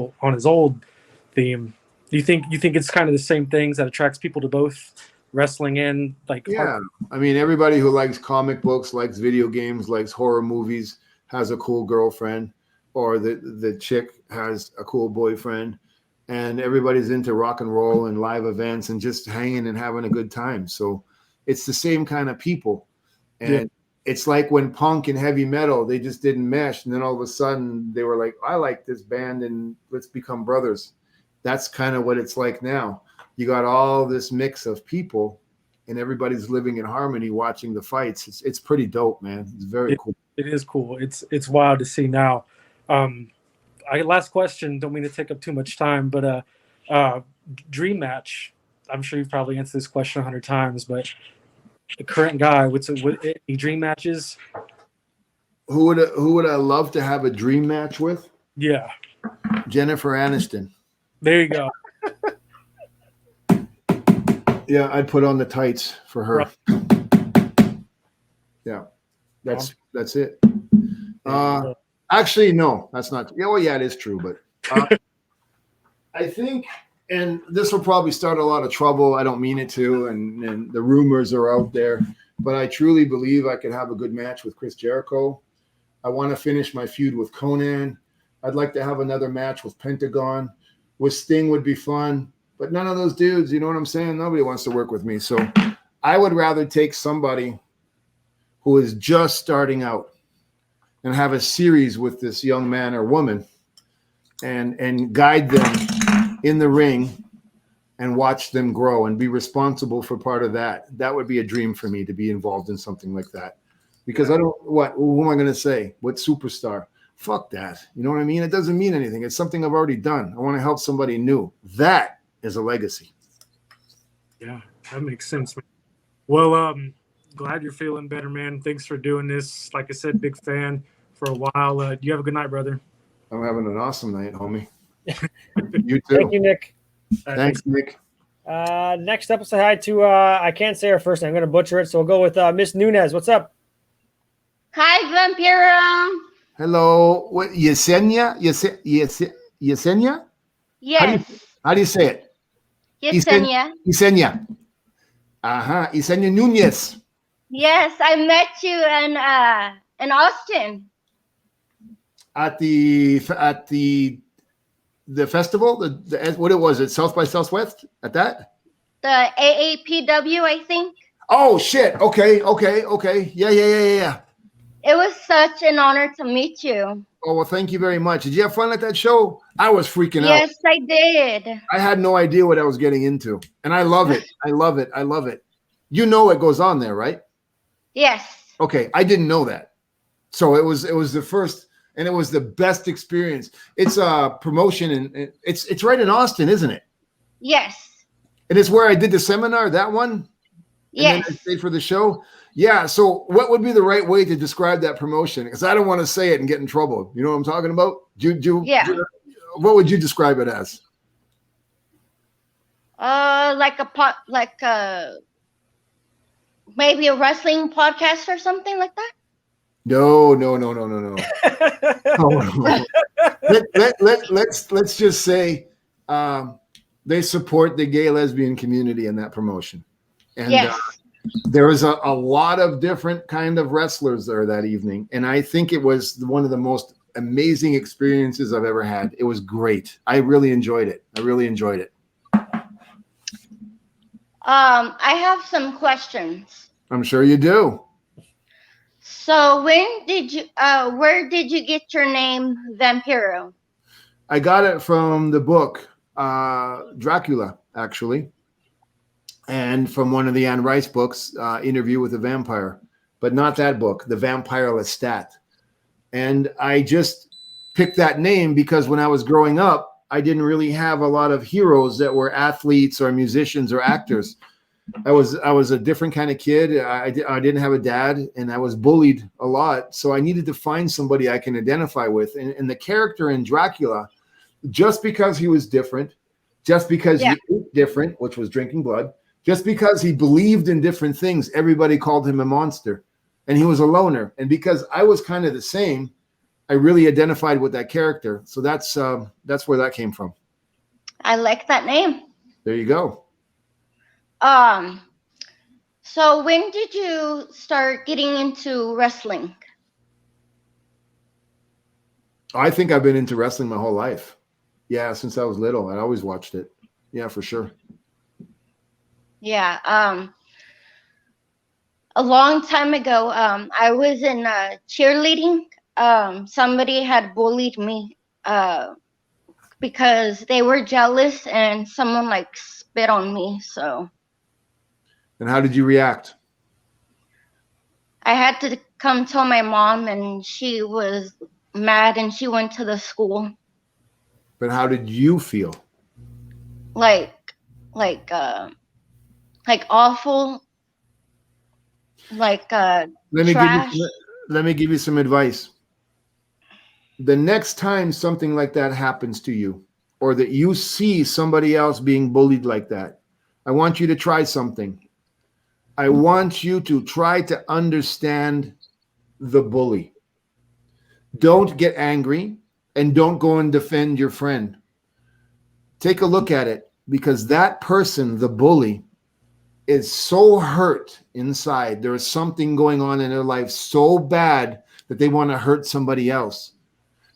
old theme. Do you think it's kind of the same things that attracts people to both wrestling and like? Yeah, I mean, everybody who likes comic books, likes video games, likes horror movies, has a cool girlfriend, or the chick has a cool boyfriend, and everybody's into rock and roll and live events and just hanging and having a good time. So it's the same kind of people. And it's like when punk and heavy metal, they just didn't mesh. And then all of a sudden they were like, I like this band and let's become brothers. That's kind of what it's like now. You got all this mix of people and everybody's living in harmony, watching the fights. It's pretty dope, man. It's very cool. It is cool. It's wild to see now. Last question. Don't mean to take up too much time, but dream match. I'm sure you've probably answered this question 100 times, but the current guy, with any dream matches? Who would I love to have a dream match with? Yeah, Jennifer Aniston. There you go. Yeah, I'd put on the tights for her. Right. Yeah, that's it. Actually, no, that's not. Yeah, well, yeah, it is true, but I think, and this will probably start a lot of trouble. I don't mean it to, and the rumors are out there, but I truly believe I could have a good match with Chris Jericho. I want to finish my feud with Conan. I'd like to have another match with Pentagon. With Sting would be fun, but none of those dudes, you know what I'm saying? Nobody wants to work with me. So I would rather take somebody who is just starting out and have a series with this young man or woman and guide them in the ring and watch them grow and be responsible for part of that. That would be a dream for me, to be involved in something like that. Because who am I going to say? What superstar? Fuck that. You know what I mean? It doesn't mean anything. It's something I've already done. I want to help somebody new. That is a legacy. Yeah, that makes sense, man. Well, glad you're feeling better, man. Thanks for doing this. Like I said, big fan for a while. You have a good night, brother. I'm having an awesome night, homie. You too. Thank you, Nick. Thanks, Nick. Next up, say hi to, I can't say her first name. I'm going to butcher it. So we'll go with Miss Nunez. What's up? Hi, Vampiro. Hello. What, Yesenia? Yesenia? Yes. How do you say it? Yesenia. Yesenia. Yesenia Nunez. Yes, I met you in Austin. At the festival, what it was, it South by Southwest at that? The AAPW, I think. Oh shit. Okay. Yeah. It was such an honor to meet you. Oh, well, thank you very much. Did you have fun at that show? I was freaking out. Yes, I did. I had no idea what I was getting into. And I love it. I love it. You know what goes on there, right? Yes. Okay. I didn't know that. So it was the first, and it was the best experience. It's a promotion, and it's right in Austin, isn't it? Yes. And it's where I did the seminar, that one? Yes. And then I stayed for the show? Yeah. So what would be the right way to describe that promotion? Because I don't want to say it and get in trouble. You know what I'm talking about? What would you describe it as? Maybe a wrestling podcast or something like that. No. Let's just say they support the gay lesbian community in that promotion. And yes. There was a lot of different kind of wrestlers there that evening. And I think it was one of the most amazing experiences I've ever had. It was great. I really enjoyed it. I have some questions. I'm sure you do. So where did you get your name Vampiro? I got it from the book Dracula, actually. And from one of the Anne Rice books, Interview with a Vampire, but not that book, The Vampire Lestat. And I just picked that name because when I was growing up, I didn't really have a lot of heroes that were athletes or musicians or actors. I was a different kind of kid. I didn't have a dad, and I was bullied a lot. So I needed to find somebody I can identify with. And the character in Dracula, just because he was different, just because he ate different, which was drinking blood, just because he believed in different things, everybody called him a monster. and he was a loner. And because I was kind of the same, I really identified with that character. So that's where that came from. I like that name. There you go. So when did you start getting into wrestling? I think I've been into wrestling my whole life. Yeah, since I was little. I always watched it. Yeah, for sure. Yeah. A long time ago, I was in cheerleading. Somebody had bullied me because they were jealous and someone like spit on me. So And how did you react? I had to come tell my mom, and she was mad, and she went to the school. But how did you feel? Like awful. Like Let me trash. let me give you some advice. The next time something like that happens to you, or that you see somebody else being bullied like that, I want you to try something. I want you to try to understand the bully. Don't get angry and don't go and defend your friend. Take a look at it, because that person, the bully, is so hurt inside. There is something going on in their life so bad that they want to hurt somebody else.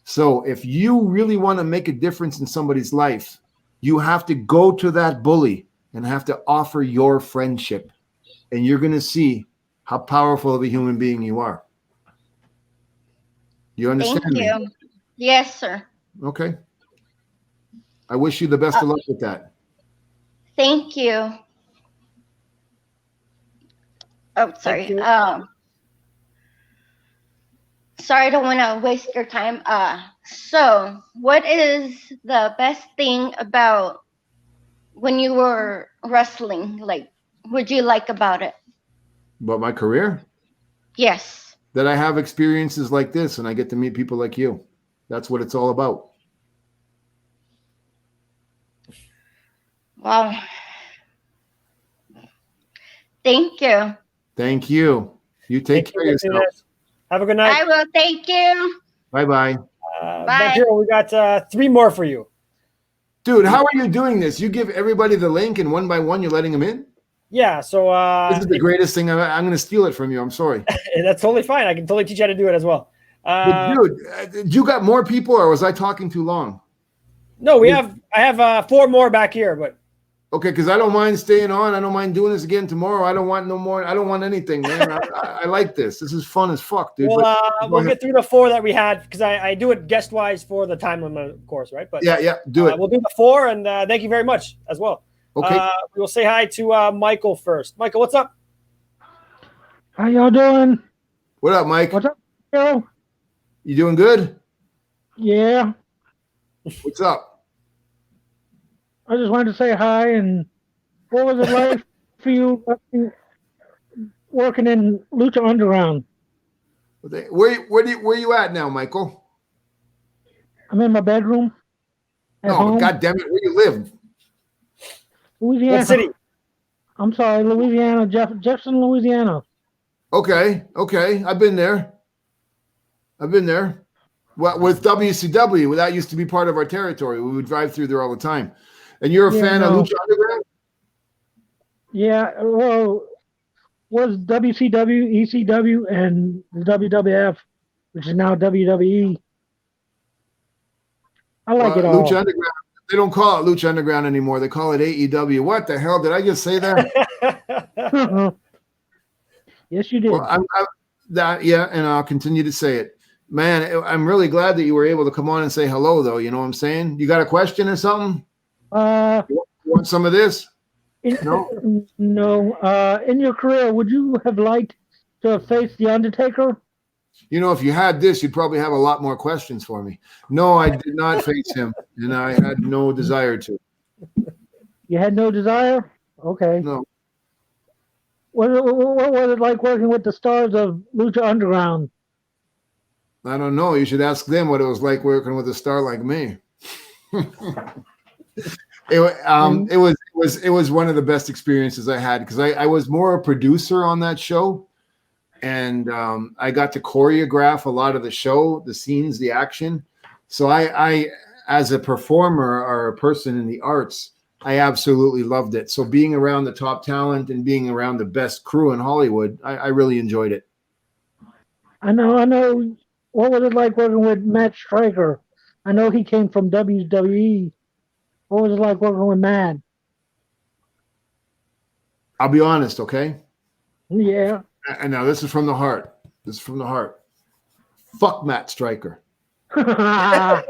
So if you really want to make a difference in somebody's life, you have to go to that bully and have to offer your friendship. And you're going to see how powerful of a human being you are. You understand Thank you. me? Yes, sir. Okay. I wish you the best of luck with that. Thank you. Oh, sorry. Thank you. Sorry, I don't want to waste your time. So what is the best thing about when you were wrestling? Like, would you like about it? But my career? Yes. That I have experiences like this and I get to meet people like you. That's what it's all about. Wow. Thank you. Thank you. You take care of yourself. Have a good night. I will. Thank you. Bye-bye. Bye. Vampiro, we got 3 more for you. Dude, how are you doing this? You give everybody the link and one by one you're letting them in? Yeah, so This is the greatest thing. I'm going to steal it from you. I'm sorry. that's totally fine. I can totally teach you how to do it as well. But dude, you got more people, or was I talking too long? No, I have 4 more back here, but okay, because I don't mind staying on. I don't mind doing this again tomorrow. I don't want no more. I don't want anything, man. I like this. This is fun as fuck, dude. we'll get through the 4 that we had, because I do it guest wise for the time limit, of course, right? But yeah, do it. We'll do the 4, and thank you very much as well. Okay. We'll say hi to Michael first. Michael, what's up? How y'all doing? What up, Mike? What's up, Joe? You doing good? Yeah. What's up? I just wanted to say hi. And what was it like for you working in Lucha Underground? Where you at now, Michael? I'm in my bedroom. At home. God damn it! Where you live? Louisiana. What city? I'm sorry, Louisiana, Jefferson, Louisiana. Okay. I've been there. Well, with WCW, that used to be part of our territory. We would drive through there all the time. And you're a fan of Lucha Underground? Yeah, well, was WCW, ECW, and the WWF, which is now WWE. I like it all. Lucha Underground. They don't call it Lucha Underground anymore. They call it AEW. What the hell? Did I just say that? Yes, you did. Well, and I'll continue to say it. Man, I'm really glad that you were able to come on and say hello, though. You know what I'm saying? You got a question or something? You want some of this? No. In your career, would you have liked to have faced The Undertaker? You know, if you had this, you'd probably have a lot more questions for me. No, I did not face him, and I had no desire to. You had no desire? Okay. No. What was it like working with the stars of Lucha Underground? I don't know. You should ask them what it was like working with a star like me. It was one of the best experiences I had, because I was more a producer on that show. and I got to choreograph a lot of the show, the scenes, the action. So I as a performer or a person in the arts, I absolutely loved it. So being around the top talent and being around the best crew in Hollywood, I really enjoyed it. I know. What was it like working with Matt Stryker? I know he came from WWE. What was it like working with Matt? I'll be honest, okay? Yeah. And now this is from the heart. This is from the heart. Fuck Matt Stryker. That's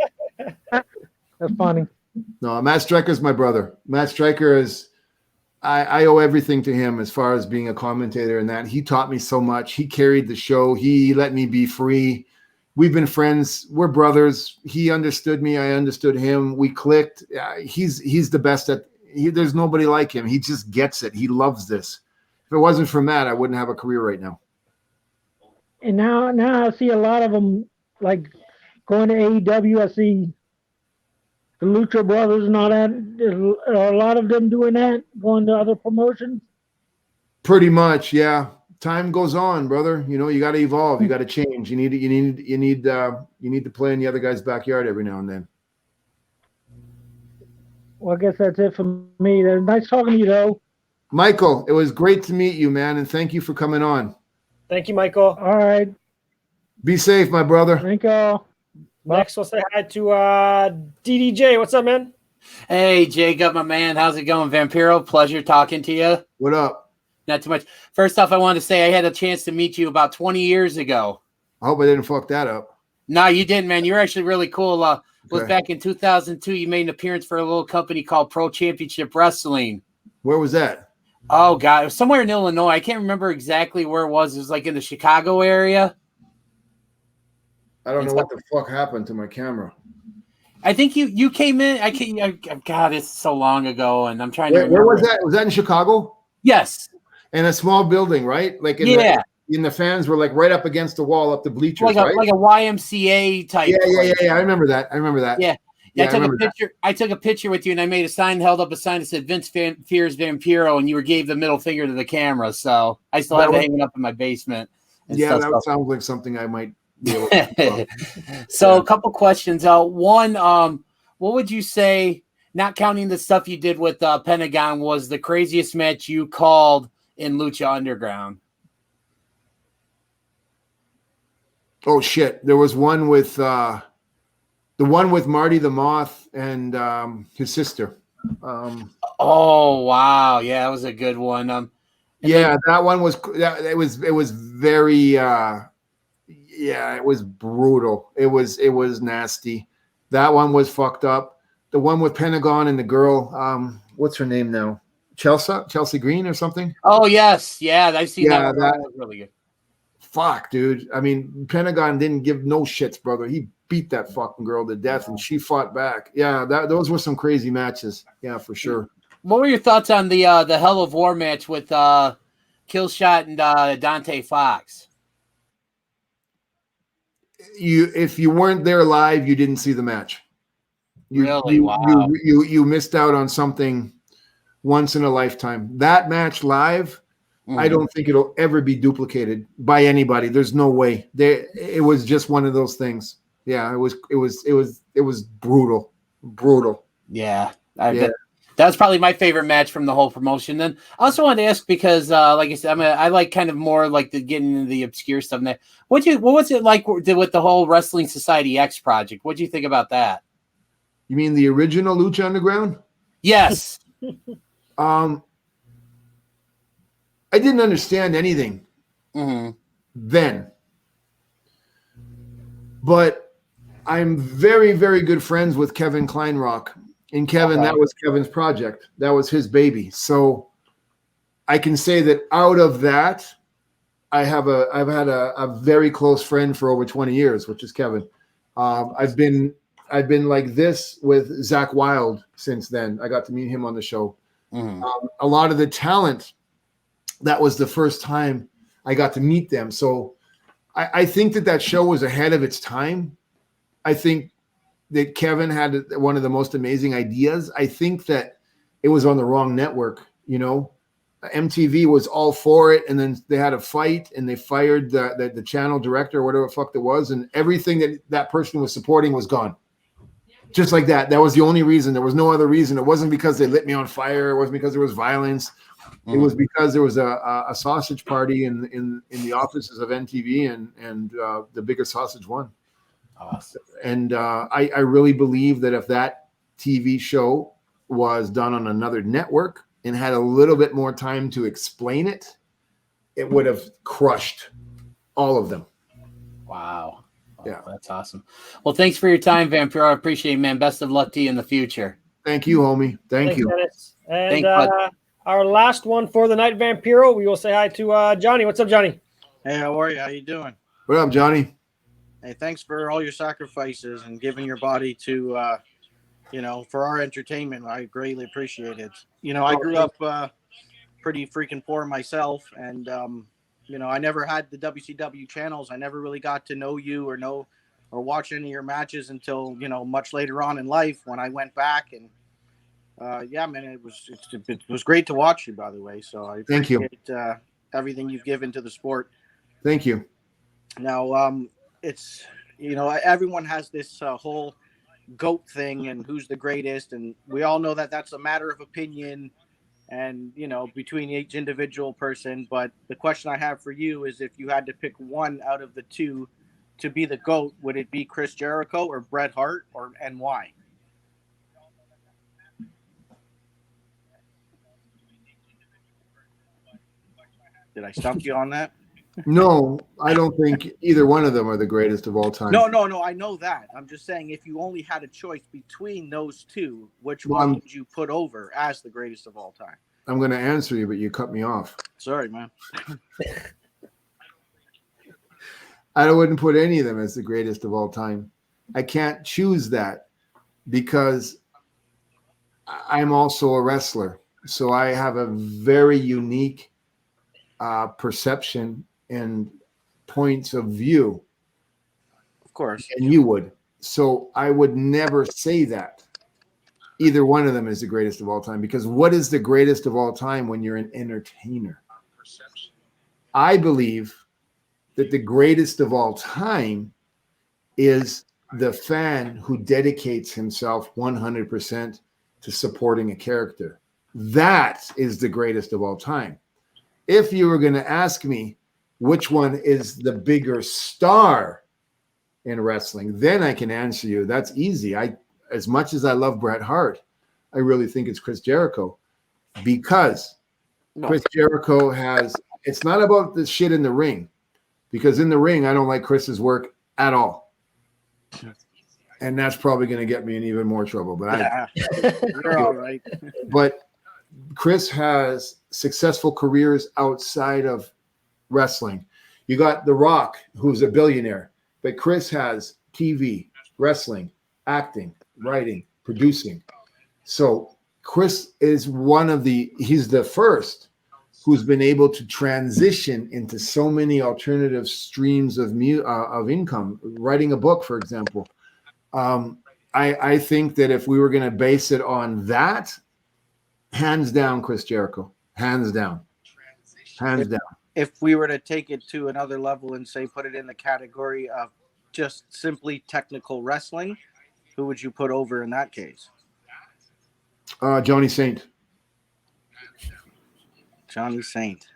funny. No, Matt Stryker is my brother. Matt Stryker is, I owe everything to him as far as being a commentator and that. He taught me so much. He carried the show. He let me be free. We've been friends. We're brothers. He understood me. I understood him. We clicked. He's the best at. There's nobody like him. He just gets it. He loves this. If it wasn't for Matt, I wouldn't have a career right now. And now I see a lot of them like going to AEW. I see the Lucha Brothers and all that. Are a lot of them doing that, going to other promotions? Pretty much, yeah. Time goes on, brother. You know, you got to evolve. You got to change. You need to play in the other guy's backyard every now and then. Well, I guess that's it for me. Nice talking to you, though. Michael, it was great to meet you, man, and thank you for coming on. Thank you, Michael. All right. Be safe, my brother. Thank you. Next, we'll say hi to DDJ. What's up, man? Hey, Jacob, my man. How's it going, Vampiro? Pleasure talking to you. What up? Not too much. First off, I wanted to say I had a chance to meet you about 20 years ago. I hope I didn't fuck that up. No, you didn't, man. You're actually really cool. Was Okay. back in 2002. You made an appearance for a little company called Pro Championship Wrestling. Where was that? Oh, God. It was somewhere in Illinois. I can't remember exactly where it was. It was like in the Chicago area. I don't know what the fuck happened to my camera. I think you came in. God, it's so long ago, and I'm trying to remember. Where was that? Was that in Chicago? Yes. In a small building, right? Like in the fans were like right up against the wall, up the bleachers, like right? a YMCA type. Yeah. I remember that. Yeah. I took a picture. I took a picture with you, and I made a sign, held up a sign that said "Vince fears Vampiro," and you gave the middle finger to the camera. So I still have it hanging up in my basement. Yeah, that sounds like something I might be able to. So a couple questions. One, what would you say, not counting the stuff you did with Pentagon, was the craziest match you called in Lucha Underground? Oh shit! There was one with the one with Marty the Moth and his sister. Oh wow, yeah, that was a good one. That one was. It was very. It was brutal. It was nasty. That one was fucked up. The one with Pentagon and the girl. What's her name now? Chelsea Green or something. Oh yes, yeah, I've seen that. That was really good. Fuck, dude. I mean, Pentagon didn't give no shits, brother. He beat that fucking girl to death, and she fought back. Yeah, those were some crazy matches. Yeah, for sure. What were your thoughts on the Hell of War match with Killshot and Dante Fox? If you weren't there live, you didn't see the match. Wow. You missed out on something once in a lifetime. That match live, I don't think it'll ever be duplicated by anybody. There's no way. It was just one of those things. Yeah, it was brutal. Yeah. That was probably my favorite match from the whole promotion. Then I also wanted to ask because, like I said, I like kind of more like getting into the obscure stuff. What was it like with the whole Wrestling Society X project? What do you think about that? You mean the original Lucha Underground? Yes. I didn't understand anything then, but I'm very, very good friends with Kevin Kleinrock. And Kevin, that was Kevin's project. That was his baby. So I can say that out of that, I've had a very close friend for over 20 years, which is Kevin. I've been like this with Zach Wilde since then. I got to meet him on the show. A lot of the talent, that was the first time I got to meet them. So I think that show was ahead of its time. I think that Kevin had one of the most amazing ideas. I think that it was on the wrong network, you know. MTV was all for it, and then they had a fight, and they fired the channel director or whatever the fuck it was, and everything that person was supporting was gone. Just like that. That was the only reason. There was no other reason. It wasn't because they lit me on fire. It wasn't because there was violence. It was because there was a sausage party in the offices of MTV, and the biggest sausage won. Awesome. And I really believe that if that TV show was done on another network and had a little bit more time to explain it, it would have crushed all of them. Wow. Yeah. That's awesome. Well, thanks for your time, Vampiro. I appreciate it, man. Best of luck to you in the future. Thank you, homie. Thank you. Dennis. And Thanks, our last one for the night, Vampiro, we will say hi to Johnny. What's up, Johnny? Hey, how are you? How you doing? What up, Johnny? Hey, thanks for all your sacrifices and giving your body to, for our entertainment. I greatly appreciate it. I grew up pretty freaking poor myself, and I never had the WCW channels. I never really got to know you or watch any of your matches until much later on in life when I went back. And man, it was great to watch you, by the way. So I appreciate everything you've given to the sport. Thank you. Now, it's everyone has this whole GOAT thing and who's the greatest, and we all know that that's a matter of opinion and between each individual person. But the question I have for you is, if you had to pick one out of the two to be the GOAT, would it be Chris Jericho or Bret Hart, and why? Did I stump you on that? No, I don't think either one of them are the greatest of all time. No. I know that. I'm just saying, if you only had a choice between those two, which one would you put over as the greatest of all time? I'm going to answer you, but you cut me off. Sorry, man. I wouldn't put any of them as the greatest of all time. I can't choose that because I'm also a wrestler. So I have a very unique perception and points of view. Of course. And you would. So I would never say that either one of them is the greatest of all time, because what is the greatest of all time when you're an entertainer? I believe that the greatest of all time is the fan who dedicates himself 100% to supporting a character. That is the greatest of all time. If you were going to ask me which one is the bigger star in wrestling, then I can answer you. That's easy. As much as I love Bret Hart, I really think it's Chris Jericho, because Chris Jericho it's not about the shit in the ring, because in the ring, I don't like Chris's work at all. And that's probably going to get me in even more trouble. But you're all right. But Chris has successful careers outside of wrestling. You got The Rock, who's a billionaire, but Chris has TV, wrestling, acting, writing, producing. So Chris is he's the first who's been able to transition into so many alternative streams of income. Writing a book, for example. I think that if we were going to base it on that, hands down, Chris Jericho. Hands down. Hands down. If we were to take it to another level and say put it in the category of just simply technical wrestling, who would you put over in that case? Johnny Saint. Johnny Saint.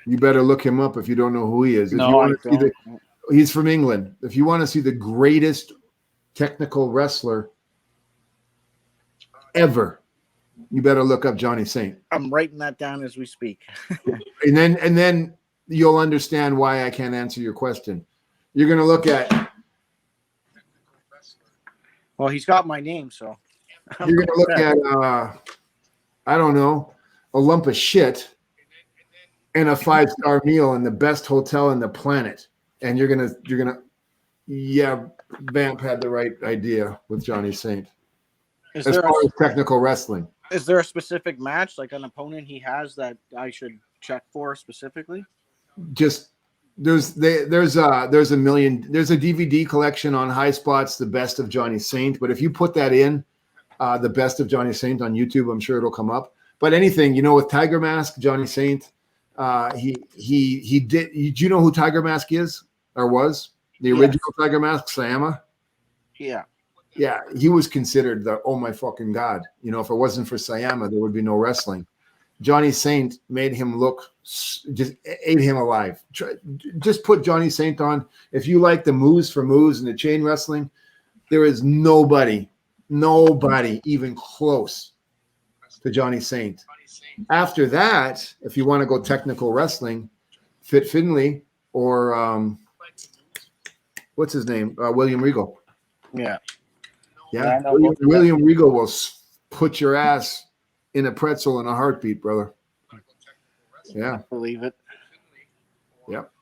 You better look him up if you don't know who he is. He's from England. If you want to see the greatest technical wrestler ever, you better look up Johnny Saint. I'm writing that down as we speak. and then you'll understand why I can't answer your question. You're going to look at. Well, he's got my name, so. You're going to look at, I don't know, a lump of shit and a 5-star meal in the best hotel in the planet, and you're gonna. Yeah, Vamp had the right idea with Johnny Saint. As far as technical wrestling. Is there a specific match, like an opponent he has, that I should check for specifically? Just there's a million. There's a DVD collection on High Spots, the best of Johnny Saint. But if you put that in, the best of Johnny Saint on YouTube, I'm sure it'll come up. But anything, with Tiger Mask, Johnny Saint, he did. Do you know who Tiger Mask is or was? The original Tiger Mask, Sayama? Yeah. Yeah, he was considered the, oh my fucking God. If it wasn't for Sayama, there would be no wrestling. Johnny Saint made him look, just ate him alive. Just put Johnny Saint on. If you like the moves for moves and the chain wrestling, there is nobody even close to Johnny Saint. After that, if you want to go technical wrestling, Fit Finlay or what's his name? William Regal. Yeah. Yeah. William Regal will put your ass in a pretzel in a heartbeat, brother. Yeah. Believe it. Yep.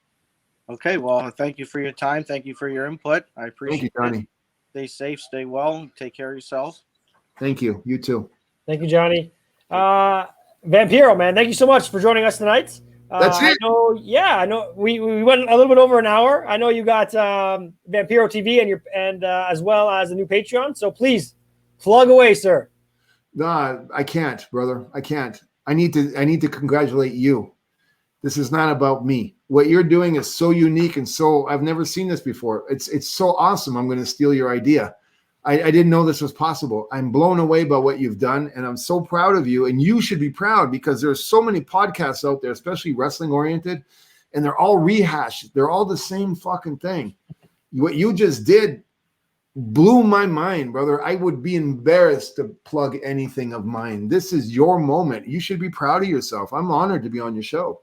Okay. Well, thank you for your time. Thank you for your input. I appreciate it. Thank you, Johnny. Stay safe, stay well, take care of yourself. Thank you. You too. Thank you, Johnny. Vampiro, man, thank you so much for joining us tonight. That's it. I know we went a little bit over an hour. I know you got Vampiro TV and as well as a new Patreon. So please plug away, sir. No, I can't, brother. I can't. I need to congratulate you. This is not about me. What you're doing is so unique and so I've never seen this before. It's so awesome. I'm going to steal your idea. I didn't know this was possible. I'm blown away by what you've done, and I'm so proud of you. And you should be proud because there's so many podcasts out there, especially wrestling oriented, and they're all rehashed. They're all the same fucking thing. What you just did blew my mind, brother. I would be embarrassed to plug anything of mine. This is your moment. You should be proud of yourself. I'm honored to be on your show.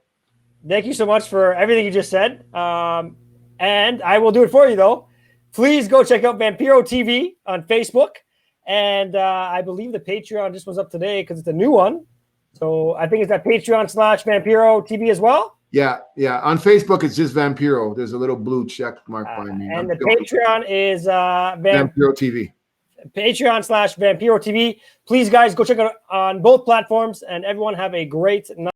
Thank you so much for everything you just said. And I will do it for you, though. Please go check out Vampiro TV on Facebook. And I believe the Patreon just was up today because it's a new one. So I think it's at Patreon/Vampiro TV as well. Yeah. On Facebook, it's just Vampiro. There's a little blue check mark by me. And the Patreon is Vampiro TV. Patreon/Vampiro TV. Please, guys, go check it out on both platforms. And everyone have a great night.